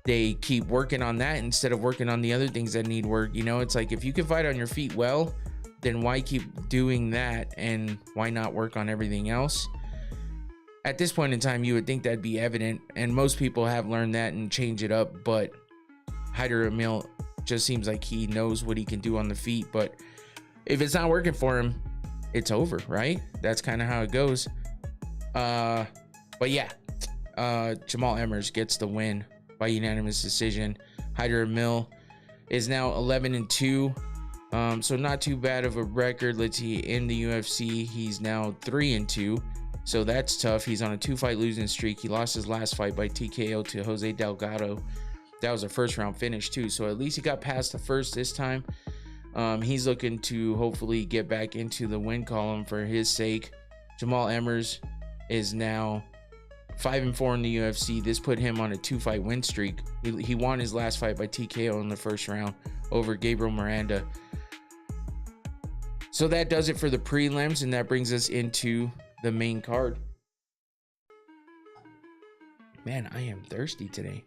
they keep working on that instead of working on the other things that need work. You know, it's like, if you can fight on your feet well, then why keep doing that, and why not work on everything else? At this point in time, you would think that'd be evident, and most people have learned that and change it up. But Hyder Emil just seems like he knows what he can do on the feet, but if it's not working for him, it's over, right? That's kind of how it goes. But yeah, Jamal Emmers gets the win by unanimous decision. Hyder Emil is now 11-2, so not too bad of a record. Let's see, in the UFC, he's now 3-2, so that's tough. He's on a 2-fight losing streak. He lost his last fight by TKO to Jose Delgado. That was a first round finish too, so at least he got past the first this time. He's looking to hopefully get back into the win column for his sake. Jamal Emmers is now 5-4 in the UFC. This put him on a 2-fight win streak. He won his last fight by TKO in the first round over Gabriel Miranda. So that does it for the prelims, and that brings us into the main card. Man, I am thirsty today.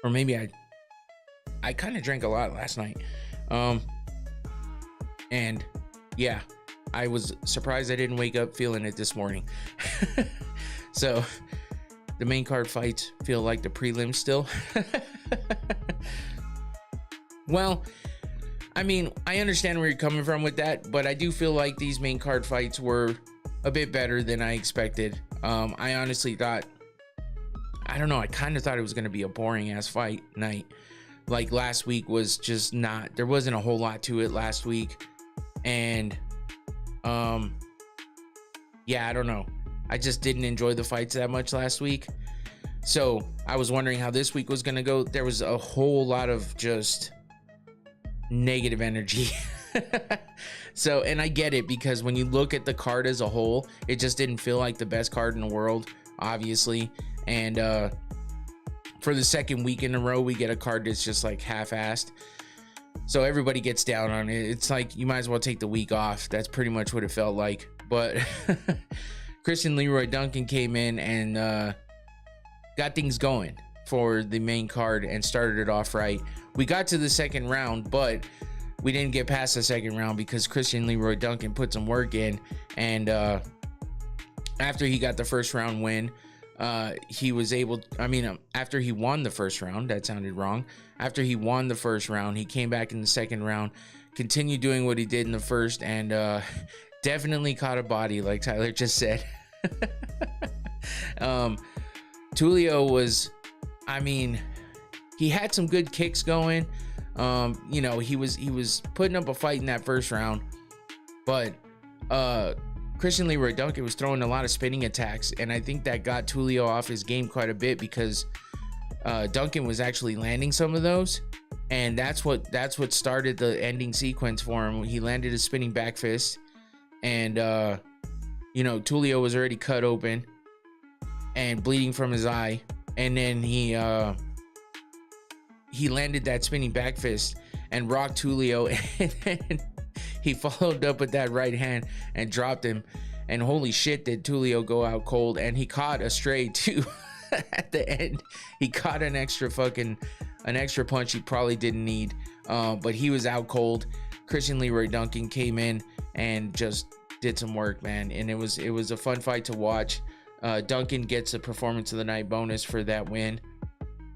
Or maybe I kind of drank a lot last night. And yeah, I was surprised I didn't wake up feeling it this morning. So the main card fights feel like the prelims still. Well, I mean, I understand where you're coming from with that, but I do feel like these main card fights were a bit better than I expected. I honestly thought, I don't know, I kind of thought it was going to be a boring ass fight night. Like last week was just not, there wasn't a whole lot to it last week. And yeah, I don't know. I just didn't enjoy the fights that much last week. So I was wondering how this week was going to go. There was a whole lot of just negative energy. So, and I get it, because when you look at the card as a whole, it just didn't feel like the best card in the world, obviously. And for the second week in a row, we get a card that's just like half-assed. So everybody gets down on it. It's like you might as well take the week off. That's pretty much what it felt like. But Christian Leroy Duncan came in and got things going for the main card and started it off right. We got to the second round, but we didn't get past the second round because Christian Leroy Duncan put some work in. And after he got the first round win, he was able, after he won the first round, that sounded wrong. After he won the first round, he came back in the second round, continued doing what he did in the first, and definitely caught a body, like Tyler just said. Tulio was, he had some good kicks going. He was putting up a fight in that first round, but Christian Leroy Duncan was throwing a lot of spinning attacks, and I think that got Tulio off his game quite a bit, because Duncan was actually landing some of those, and that's what started the ending sequence for him. He landed a spinning back fist, and Tulio was already cut open and bleeding from his eye, and then he landed that spinning back fist and rocked Tulio, and then he followed up with that right hand and dropped him. And holy shit, did Tulio go out cold. And he caught a stray too. At the end, he caught an extra punch he probably didn't need, but he was out cold. Christian Leroy Duncan came in and just did some work, man, and it was a fun fight to watch. Duncan gets a performance of the night bonus for that win.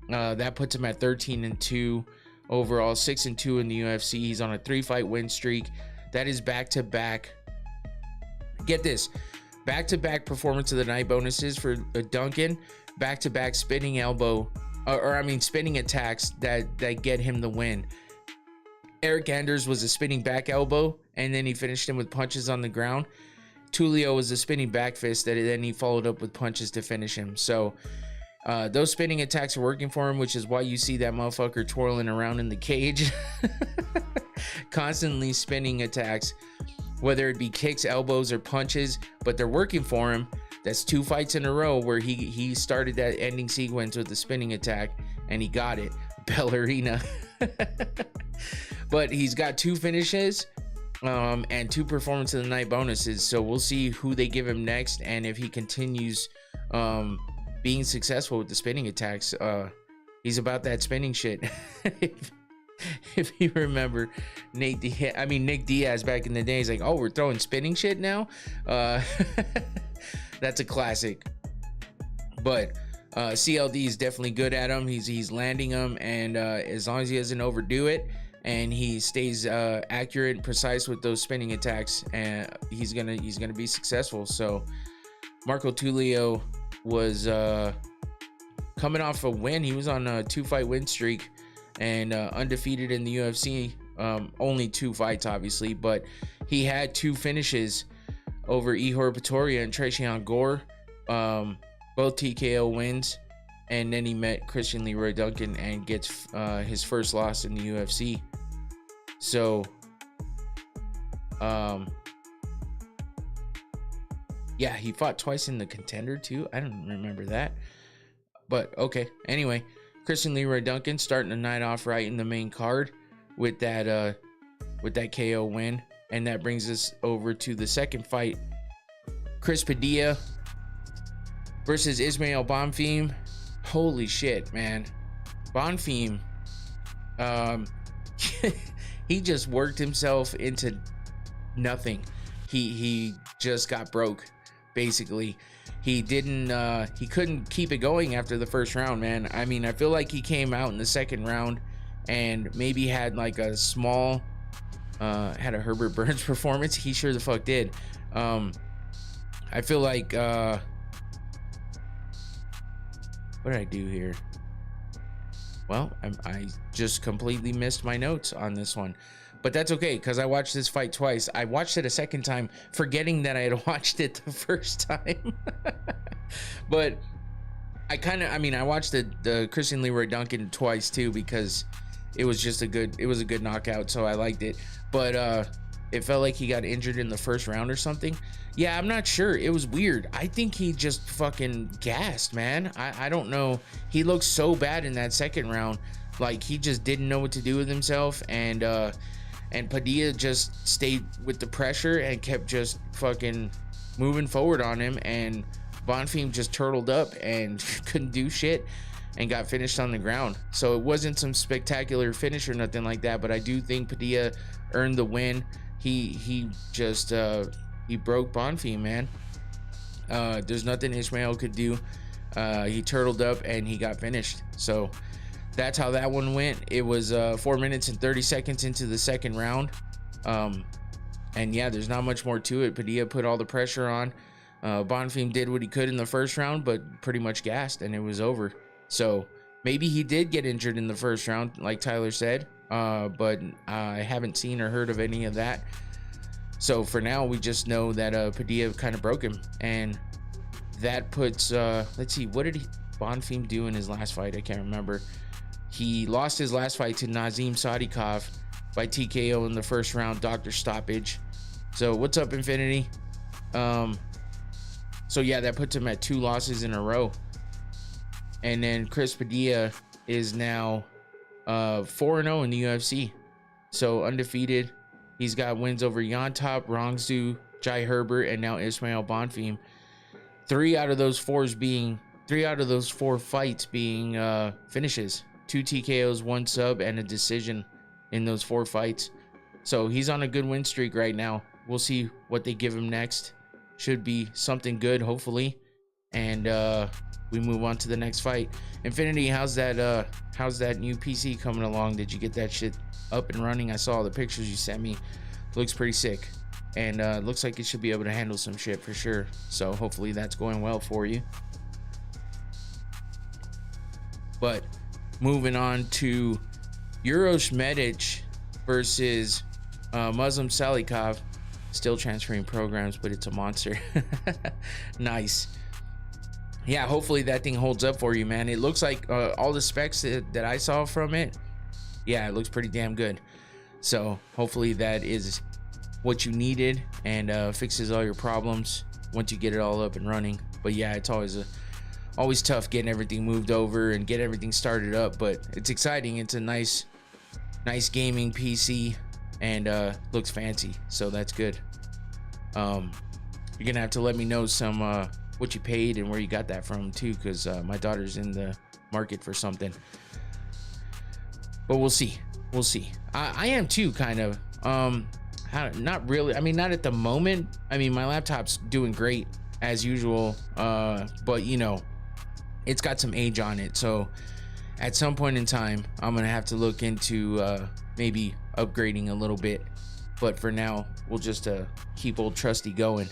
That puts him at 13-2 overall, 6-2 in the UFC. He's on a 3-fight win streak. That is back-to-back. Get this, back-to-back performance of the night bonuses for Duncan. Back-to-back spinning spinning attacks that get him the win. Eric Anders was a spinning back elbow, and then he finished him with punches on the ground. Tulio was a spinning back fist that then he followed up with punches to finish him. So those spinning attacks are working for him, which is why you see that motherfucker twirling around in the cage. Constantly spinning attacks, whether it be kicks, elbows, or punches, but they're working for him. That's 2 fights in a row where he started that ending sequence with the spinning attack, and he got it. Ballerina. But he's got 2 finishes and 2 performance of the night bonuses, so we'll see who they give him next, and if he continues being successful with the spinning attacks. He's about that spinning shit. If you remember Nick Diaz back in the day, he's like, oh, we're throwing spinning shit now. That's a classic. But CLD is definitely good at him. He's landing them, and as long as he doesn't overdo it and he stays accurate and precise with those spinning attacks, and he's gonna be successful. So Marco Tulio was coming off a win. He was on a 2-fight win streak and undefeated in the UFC. Only 2 fights, obviously, but he had 2 finishes over Ihor Pretoria and Tracion Gore, both TKO wins, and then he met Christian Leroy Duncan and gets his first loss in the UFC. So yeah, he fought twice in the Contender too. I don't remember that, but okay. Anyway, Christian Leroy Duncan starting the night off right in the main card with that KO win, and that brings us over to the second fight. Chris Padilla versus Ismail Bonfim. Holy shit, man. Bonfim, he just worked himself into nothing. He just got broke, basically. He couldn't keep it going after the first round, man. I mean, I feel like he came out in the second round and maybe had like a small had a Herbert Burns performance. He sure the fuck did. I feel like what did I do here? Well, I just completely missed my notes on this one, but that's okay, because I watched this fight twice. I watched it a second time, forgetting that I had watched it the first time. But I watched the Christian Leroy Duncan twice too, because it was just a good knockout, so I liked it. But it felt like he got injured in the first round or something. Yeah, I'm not sure. It was weird. I think he just fucking gassed, man. I don't know. He looked so bad in that second round. Like, he just didn't know what to do with himself, and Padilla just stayed with the pressure and kept just fucking moving forward on him, and Bonfim just turtled up and couldn't do shit and got finished on the ground. So it wasn't some spectacular finish or nothing like that, but I do think Padilla earned the win. He just he broke Bonfim, man. There's nothing Ishmael could do. He turtled up and he got finished. So that's how that one went. It was 4 minutes and 30 seconds into the second round. And yeah, there's not much more to it. Padilla put all the pressure on. Bonfim did what he could in the first round, but pretty much gassed, and it was over. So maybe he did get injured in the first round, like Tyler said, but I haven't seen or heard of any of that. So for now, we just know that Padilla kind of broke him, and that puts let's see, what did Bonfim do in his last fight? I can't remember. He lost his last fight to Nazim Sadikov by TKO in the first round, doctor stoppage. So what's up, Infinity? So yeah, that puts him at 2 losses in a row. And then Chris Padilla is now 4-0 in the UFC. So undefeated. He's got wins over Yontop, Rongsu, Jai Herbert, and now Ismail Bonfim. 3 out of those 4 fights being finishes. 2 TKOs, 1 sub, and a decision in those 4 fights. So he's on a good win streak right now. We'll see what they give him next. Should be something good, hopefully. And we move on to the next fight. Infinity, how's that new PC coming along? Did you get that shit up and running? I saw the pictures you sent me. Looks pretty sick. And looks like it should be able to handle some shit for sure. So hopefully that's going well for you. But moving on to Uros Medic versus Muslim Salikov. Still transferring programs, but it's a monster. Nice. Yeah, hopefully that thing holds up for you, man. It looks like all the specs that I saw from it, yeah, it looks pretty damn good. So hopefully that is what you needed and fixes all your problems once you get it all up and running. But yeah, it's always tough getting everything moved over and get everything started up, but it's exciting. It's a nice gaming PC and looks fancy, so that's good. You're gonna have to let me know some what you paid and where you got that from too, because my daughter's in the market for something. But we'll see. I am too, kind of. Not really. I mean, not at the moment. I mean, my laptop's doing great as usual, but you know, it's got some age on it, so at some point in time I'm gonna have to look into maybe upgrading a little bit. But for now, we'll just keep old trusty going.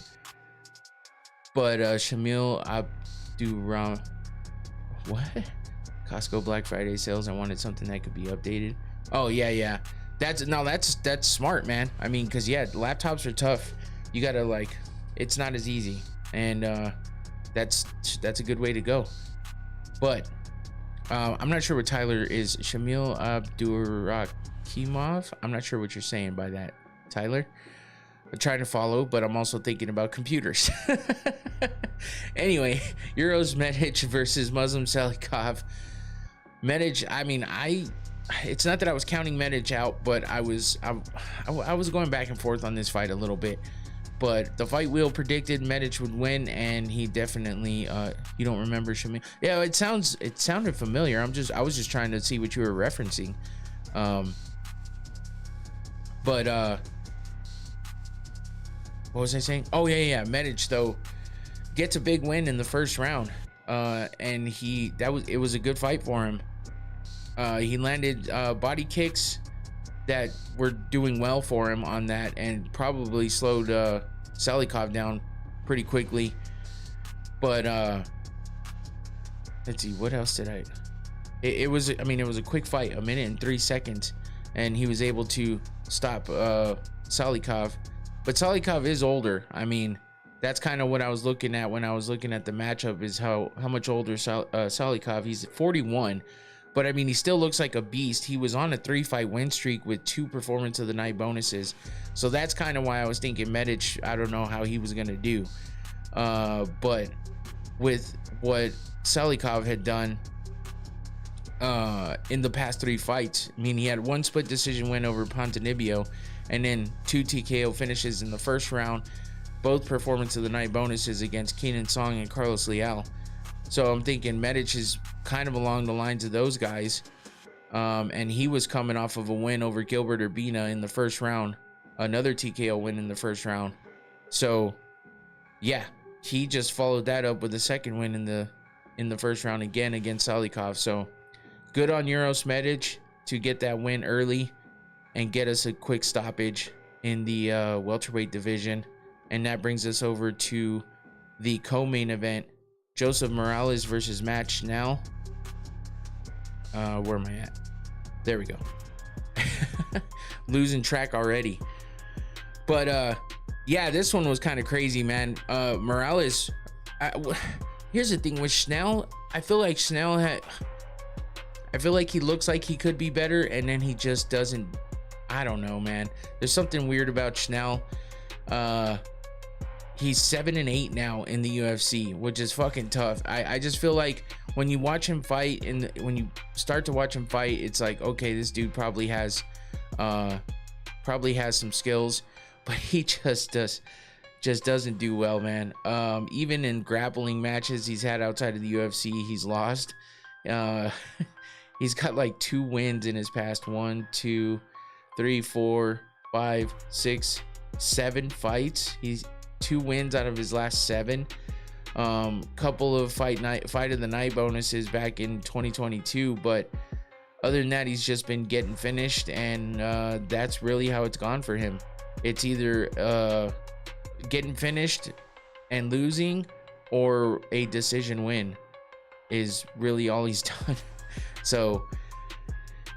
But Shamil Abduram, what? Costco Black Friday sales. I wanted something that could be updated. Oh yeah. That's smart, man. I mean, cause yeah, laptops are tough. You gotta, like, it's not as easy, and that's a good way to go. But I'm not sure what Tyler is. Shamil Abdurakimov. I'm not sure what you're saying by that, Tyler. I'm trying to follow, but I'm also thinking about computers. Anyway, Uros Medic versus Muslim Salikov. Medic, I mean, it's not that I was counting Medic out, but I was going back and forth on this fight a little bit. But the fight wheel predicted Medic would win, and he definitely you don't remember Shamil? Yeah, it sounded familiar. I was just trying to see what you were referencing. But what was I saying? Oh yeah. Medic though gets a big win in the first round, and it was a good fight for him. He landed body kicks that were doing well for him on that, and probably slowed Salikov down pretty quickly. But let's see, what else did it was a quick fight, 1 minute and 3 seconds, and he was able to stop Salikov. But Salikov is older. I mean, that's kind of what I was looking at when I was looking at the matchup, is how much older Salikov. He's 41, But I mean, he still looks like a beast. He was on a 3-fight win streak with 2 performance of the night bonuses. So that's kind of why I was thinking Medic, I don't know how he was going to do. But with what Salikov had done in the past 3 fights, I mean, he had 1 split decision win over Ponzinibbio and then 2 TKO finishes in the first round, both performance of the night bonuses against Keenan Song and Carlos Leal. So I'm thinking Medic is kind of along the lines of those guys. And he was coming off of a win over Gilbert Urbina in the first round, another TKO win in the first round. So yeah, he just followed that up with a second win in the first round again against Salikov. So good on Uros Medic to get that win early and get us a quick stoppage in the welterweight division. And that brings us over to the co-main event, Joseph Morales versus Matt Schnell. Where am I at? There we go. Losing track already. But yeah, this one was kind of crazy, man. Morales, here's the thing with Schnell. I feel like he looks like he could be better, and then he just doesn't. I don't know, man. There's something weird about Schnell. He's 7-8 now in the UFC, which is fucking tough. I just feel like when you watch him fight and when you start to watch him fight, it's like, okay, this dude probably has some skills, but he just doesn't do well, man. Even in grappling matches he's had outside of the UFC, he's lost. He's got like 2 wins in his past 1, 2, 3, 4, 5, 6, 7 fights. He's 2 wins out of his last 7. Couple of fight of the night bonuses back in 2022, but other than that, he's just been getting finished, and that's really how it's gone for him. It's either getting finished and losing, or a decision win is really all he's done. So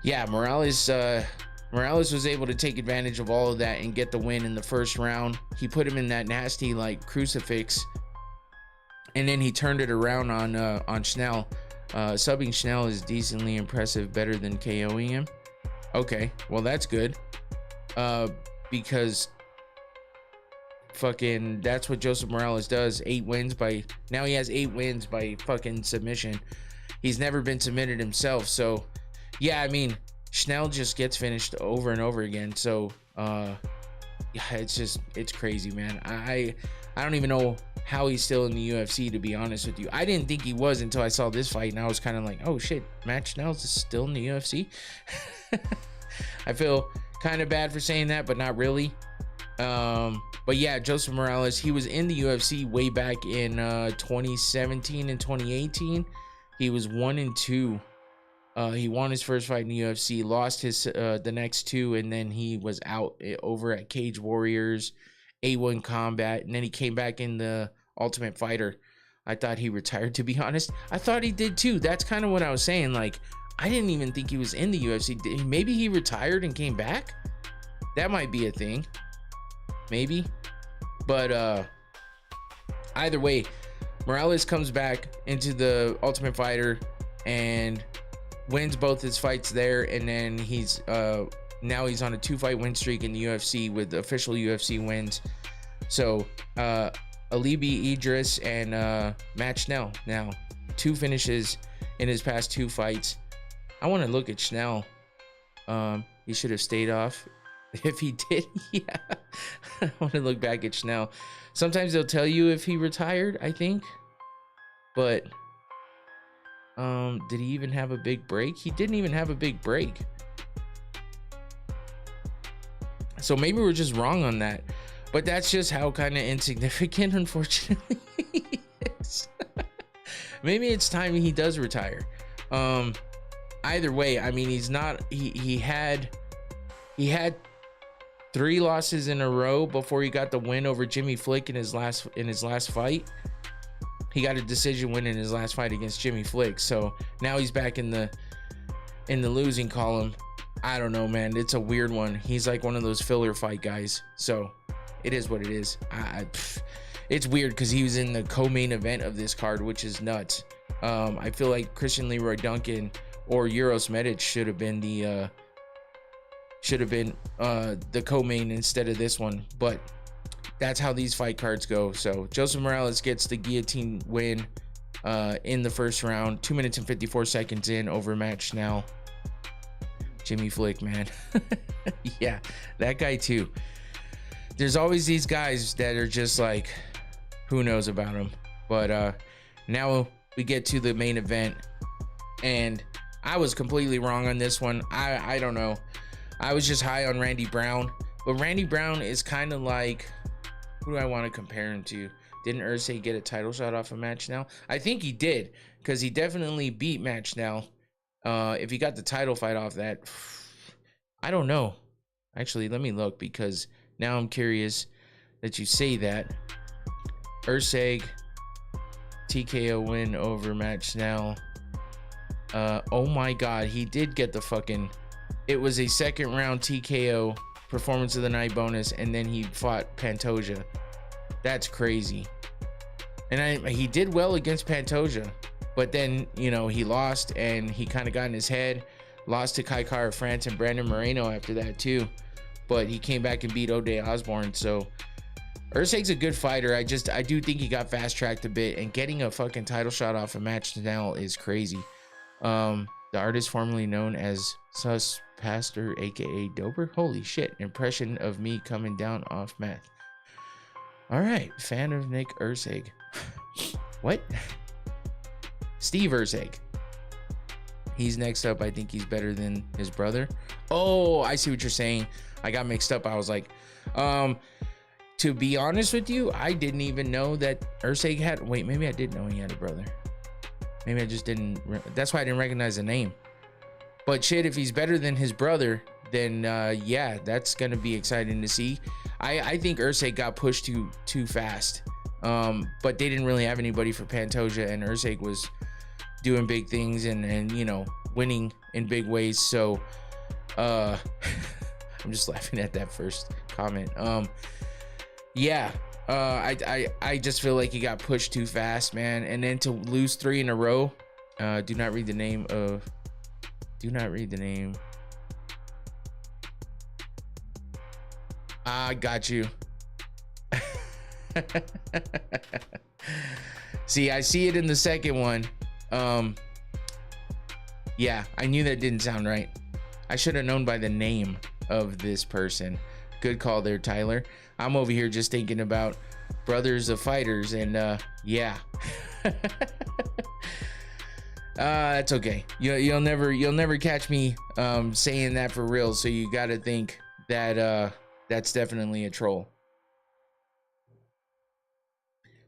yeah, Morales was able to take advantage of all of that and get the win in the first round. He put him in that nasty like crucifix, and then he turned it around on Schnell. Subbing Schnell is decently impressive, better than KOing him. Okay, well that's good, because fucking that's what Joseph Morales does. 8 wins by now. He has 8 wins by fucking submission. He's never been submitted himself. So yeah, I mean, Schnell just gets finished over and over again. So yeah, it's crazy, man. I don't even know how he's still in the UFC, to be honest with you. I didn't think he was until I saw this fight, and I was kind of like, oh shit, Matt Schnell's still in the UFC. I feel kind of bad for saying that, but not really. But yeah, Joseph Morales, he was in the UFC way back in 2017 and 2018. He was 1-2. He won his first fight in the UFC, lost his the next 2, and then he was out over at Cage Warriors, A1 Combat, and then he came back in the Ultimate Fighter. I thought he retired, to be honest. I thought he did too. That's kind of what I was saying. Like, I didn't even think he was in the UFC. Maybe he retired and came back? That might be a thing. Maybe. But either way, Morales comes back into the Ultimate Fighter and wins both his fights there, and then he's now he's on a 2-fight win streak in the UFC with official UFC wins. So Alibi Idris and Matt Schnell, now 2 finishes in his past 2 fights. I want to look at Schnell. He should have stayed off. If he did, yeah. I want to look back at Schnell. Sometimes they'll tell you if he retired, I think. But did he even have a big break? He didn't even have a big break. So maybe we're just wrong on that. But that's just how kind of insignificant, unfortunately, he is. Maybe it's time he does retire. Either way, I mean, he's not. He had 3 losses in a row before he got the win over Jimmy Flick in his last fight. He got a decision win in his last fight against Jimmy Flick. So now he's back in the losing column. I don't know, man. It's a weird one. He's like one of those filler fight guys. So it is what it is. It's weird because he was in the co-main event of this card, which is nuts. I feel like Christian Leroy Duncan or Euros Medic should have been the co-main instead of this one, but that's how these fight cards go. So Joseph Morales gets the guillotine win in the first round, 2 minutes and 54 seconds in, over Match Now. Jimmy Flick, man. Yeah, that guy too. There's always these guys that are just like, who knows about them. But now we get to the main event, and I was completely wrong on this one. I don't know. I was just high on Randy Brown, but Randy Brown is kind of like, who do I want to compare him to? Didn't Ursay get a title shot off of Match Now? I think he did, because he definitely beat Match Now. If he got the title fight off that, I don't know. Actually, let me look, because now I'm curious that you say that. Ursay TKO win over Match Now. Oh my God, he did get the fucking... It was a second round TKO, performance of the night bonus, and then he fought Pantoja. That's crazy. And he did well against Pantoja, but then, you know, he lost, and he kind of got in his head. Lost to Kai Kara France and Brandon Moreno after that too, but he came back and beat O'Day Osborne. So Ursay's a good fighter. I do think he got fast tracked a bit, and getting a fucking title shot off a Match Now is crazy. The artist formerly known as Sus Pastor, aka Doper. Holy shit! Impression of me coming down off meth. All right, fan of Nick Ursay. What? Steve Ursay. He's next up. I think he's better than his brother. Oh, I see what you're saying. I got mixed up. I was like, to be honest with you, I didn't even know that Ursay had. Wait, maybe I did know he had a brother. Maybe I just didn't. That's why I didn't recognize the name. But shit, if he's better than his brother, then yeah, that's gonna be exciting to see. I think Ursay got pushed too fast. But they didn't really have anybody for Pantoja, and Ursay was doing big things and you know, winning in big ways. So I'm just laughing at that first comment. Yeah. I just feel like he got pushed too fast, man. And then to lose 3 in a row. Do not read the name. I got you. See, I see it in the second one. Yeah, I knew that didn't sound right. I should have known by the name of this person. Good call there, Tyler. I'm over here just thinking about brothers of fighters, and yeah. That's okay. You'll never catch me saying that for real. So you got to think that that's definitely a troll.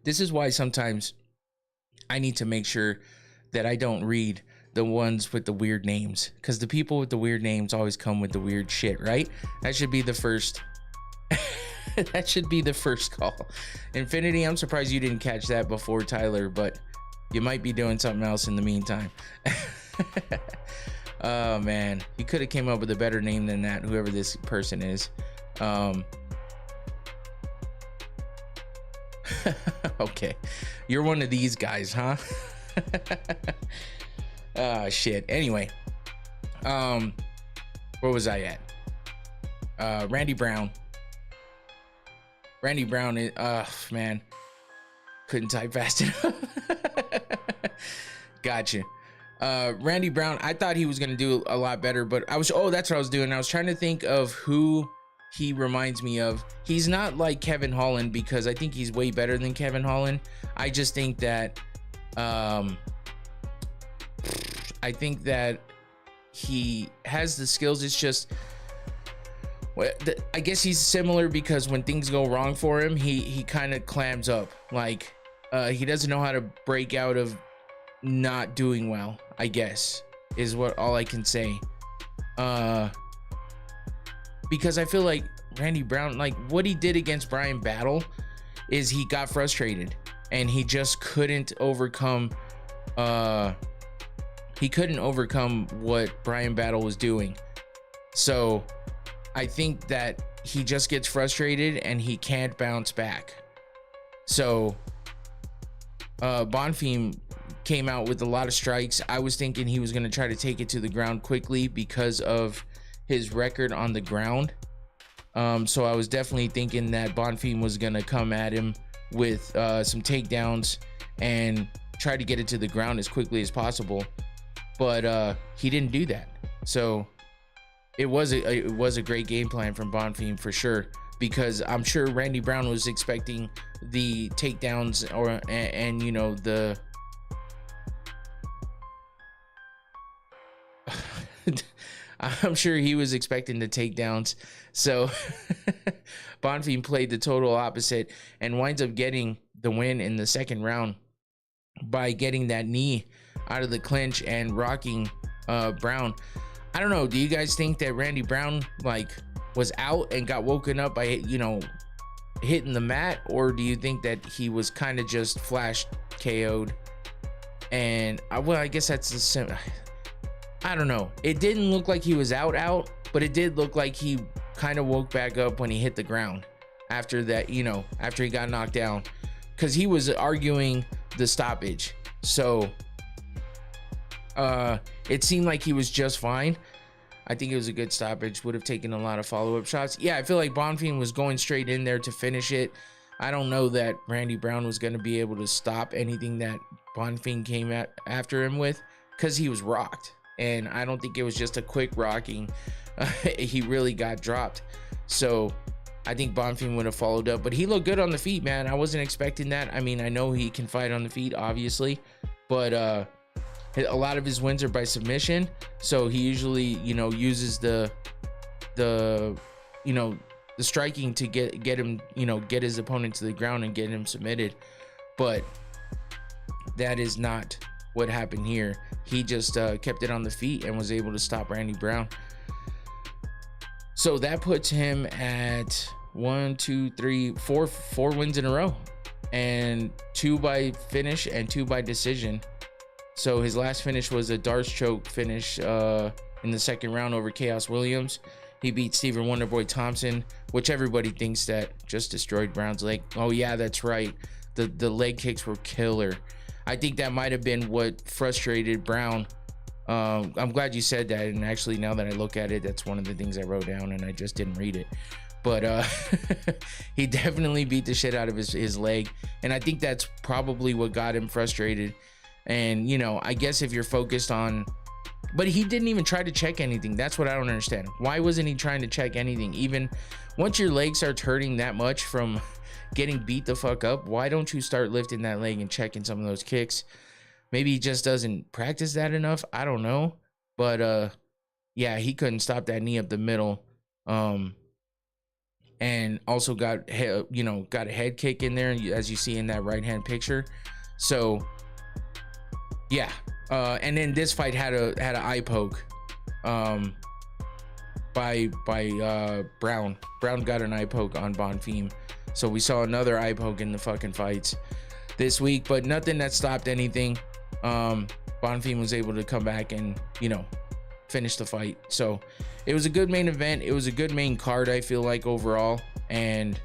This is why sometimes I need to make sure that I don't read the ones with the weird names, because the people with the weird names always come with the weird shit, right? That should be the first. That should be the first call. Infinity, I'm surprised you didn't catch that before, Tyler, but you might be doing something else in the meantime. Oh man, you could have came up with a better name than that, whoever this person is. Okay, you're one of these guys, huh? Shit. Anyway, where was I at? Randy Brown is, man, couldn't type fast enough. Gotcha. Randy Brown, I thought he was gonna do a lot better, but that's what I was doing. I was trying to think of who he reminds me of. He's not like Kevin Holland, because I think he's way better than Kevin Holland. I just think that I think that he has the skills. It's just, I guess he's similar, because when things go wrong for him, he kind of clams up. Like he doesn't know how to break out of not doing well, I guess, is all I can say. Because I feel like Randy Brown, like what he did against Brian Battle is he got frustrated and he just couldn't overcome what Brian Battle was doing. So I think that he just gets frustrated and he can't bounce back. So Bonfim came out with a lot of strikes. I was thinking he was going to try to take it to the ground quickly because of his record on the ground. So I was definitely thinking that Bonfim was going to come at him with some takedowns and try to get it to the ground as quickly as possible. But he didn't do that. So it was a great game plan from Bonfim for sure, because I'm sure Randy Brown was expecting the takedowns and you know, the I'm sure he was expecting the takedowns. So Bonfim played the total opposite and winds up getting the win in the second round by getting that knee out of the clinch and rocking Brown. I don't know, do you guys think that Randy Brown like was out and got woken up by, you know, hitting the mat, or do you think that he was kind of just flash KO'd? And well, I guess that's the sim. I don't know. It didn't look like he was out, but it did look like he kind of woke back up when he hit the ground after that, you know, after he got knocked down, because he was arguing the stoppage. So it seemed like he was just fine. I think it was a good stoppage. Would have taken a lot of follow-up shots. Yeah, I feel like Bonfim was going straight in there to finish it. I don't know that Randy Brown was going to be able to stop anything that Bonfim came after him with, because he was rocked. And I don't think it was just a quick rocking. He really got dropped. So I think Bonfim would have followed up. But he looked good on the feet, man. I wasn't expecting that. I mean, I know he can fight on the feet, obviously. But a lot of his wins are by submission. So he usually, you know, uses the striking to get him, you know, get his opponent to the ground and get him submitted. But that is not what happened here. He just kept it on the feet and was able to stop Randy Brown. So that puts him at 4 wins in a row, and 2 by finish and 2 by decision. So his last finish was a darts choke finish in the second round over Chaos Williams. He beat Stephen Wonderboy Thompson, which everybody thinks that just destroyed Brown's leg. Oh yeah, that's right. The leg kicks were killer. I think that might have been what frustrated Brown. I'm glad you said that, and actually now that I look at it, that's one of the things I wrote down and I just didn't read it. But he definitely beat the shit out of his leg, and I think that's probably what got him frustrated. And you know, I guess if you're focused on, but he didn't even try to check anything. That's what I don't understand. Why wasn't he trying to check anything? Even once your leg starts hurting that much from getting beat the fuck up, why don't you start lifting that leg and checking some of those kicks? Maybe he just doesn't practice that enough. I don't know. But yeah, he couldn't stop that knee up the middle. And also got a head kick in there, as you see in that right hand picture. So yeah. And then this fight had an eye poke by Brown. Brown got an eye poke on Bonfim. So we saw another eye poke in the fucking fights this week, but nothing that stopped anything. Bonfim was able to come back and, you know, finish the fight. So it was a good main event. It was a good main card, I feel like, overall. And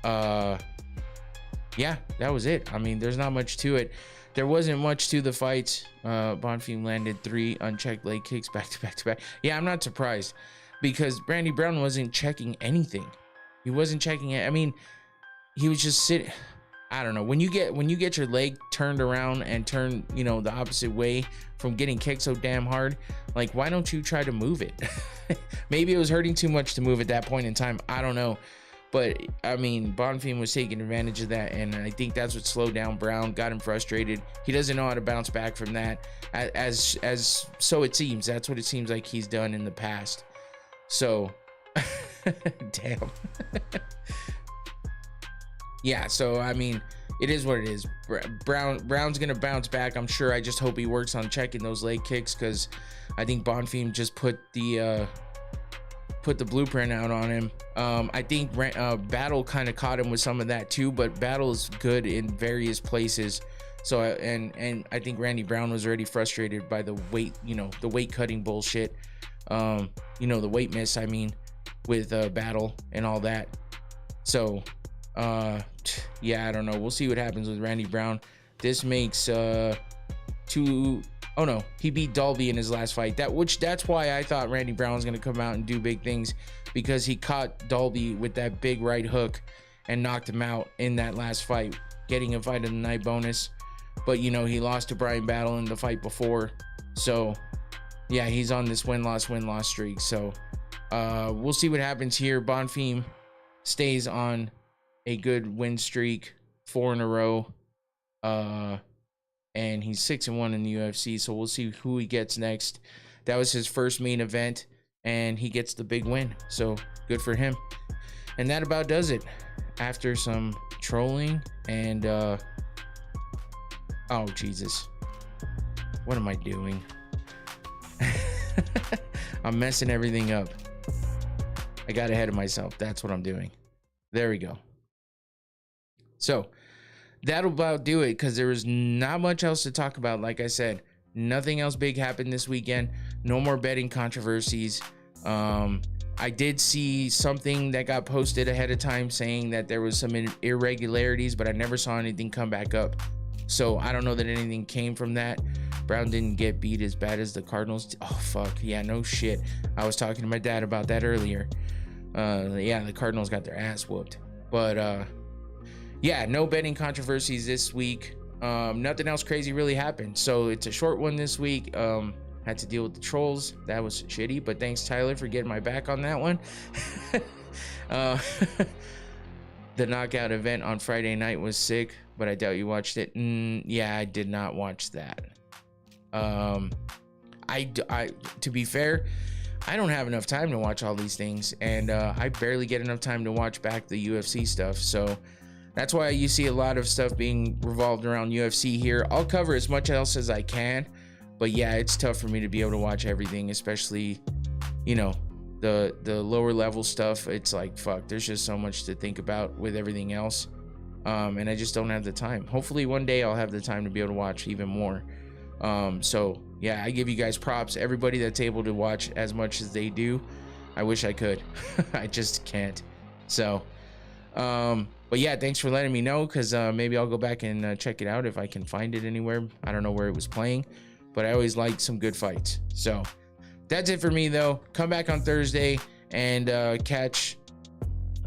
yeah, that was it. I mean, there's not much to it. There wasn't much to the fights. Bonfim landed 3 unchecked leg kicks back to back to back. Yeah, I'm not surprised, because Randy Brown wasn't checking anything. He wasn't checking it. I mean, he was just sitting. I don't know. When you get your leg turned around and turn, you know, the opposite way from getting kicked so damn hard, like, why don't you try to move it? Maybe it was hurting too much to move at that point in time. I don't know. But I mean, Bonfim was taking advantage of that, and I think that's what slowed down Brown, got him frustrated. He doesn't know how to bounce back from that, as so it seems. That's what it seems like he's done in the past. So, damn. Yeah, so I mean, it is what it is. Brown's gonna bounce back, I'm sure. I just hope he works on checking those leg kicks, because I think Bonfim just put the blueprint out on him. I think Battle kind of caught him with some of that too, but Battle is good in various places. So and I think Randy Brown was already frustrated by the weight, you know, the weight cutting bullshit. You know, the weight miss, I mean, with Battle and all that. So yeah, I don't know. We'll see what happens with Randy Brown. This makes Oh no, he beat Dalby in his last fight. That's why I thought Randy Brown was gonna come out and do big things, because he caught Dalby with that big right hook and knocked him out in that last fight, getting a fight of the night bonus. But you know, he lost to Brian Battle in the fight before. So yeah, he's on this win-loss streak. So we'll see what happens here. Bonfim stays on a good win streak, 4 in a row. And he's 6-1 in the UFC, so we'll see who he gets next. That was his first main event, and he gets the big win, so good for him. And that about does it. After some trolling and oh Jesus, what am I doing? I'm messing everything up. I got ahead of myself. That's what I'm doing. There we go. So that'll about do it, because there was not much else to talk about. Like I said, nothing else big happened this weekend. No more betting controversies. I did see something that got posted ahead of time saying that there was some irregularities, but I never saw anything come back up. So I don't know that anything came from that. Brown didn't get beat as bad as the Cardinals. Oh, fuck. Yeah, no shit. I was talking to my dad about that earlier. Yeah, the Cardinals got their ass whooped. But yeah, no betting controversies this week. Nothing else crazy really happened. So it's a short one this week. Had to deal with the trolls. That was shitty, but thanks, Tyler, for getting my back on that one. The knockout event on Friday night was sick, but I doubt you watched it. Yeah, I did not watch that. To be fair, I don't have enough time to watch all these things, and I barely get enough time to watch back the UFC stuff. So that's why you see a lot of stuff being revolved around UFC here. I'll cover as much else as I can, but yeah, it's tough for me to be able to watch everything, especially, you know, the lower level stuff. It's like, fuck, there's just so much to think about with everything else. And I just don't have the time. Hopefully one day I'll have the time to be able to watch even more. So yeah, I give you guys props. Everybody that's able to watch as much as they do. I wish I could. I just can't. So, but yeah, thanks for letting me know, because maybe I'll go back and check it out if I can find it anywhere. I don't know where it was playing, but I always like some good fights. So that's it for me, though. Come back on Thursday and catch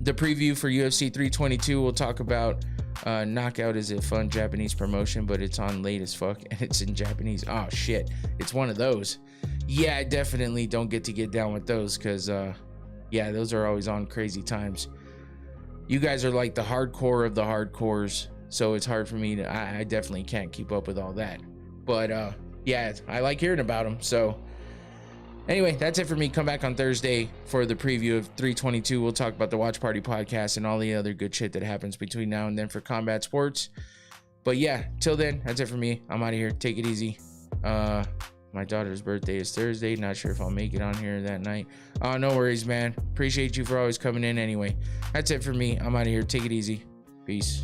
the preview for UFC 322. We'll talk about Knockout is a fun Japanese promotion, but it's on late as fuck and it's in Japanese. Oh shit, it's one of those. Yeah, I definitely don't get down with those, because yeah, those are always on crazy times. You guys are like the hardcore of the hardcores, so it's hard for me to, I definitely can't keep up with all that. But yeah, I like hearing about them. So anyway, that's it for me. Come back on Thursday for the preview of 322. We'll talk about the Watch Party podcast and all the other good shit that happens between now and then for combat sports. But yeah, till then, that's it for me. I'm out of here. Take it easy. My daughter's birthday is Thursday. Not sure if I'll make it on here that night. Oh, no worries, man. Appreciate you for always coming in anyway. That's it for me. I'm out of here. Take it easy. Peace.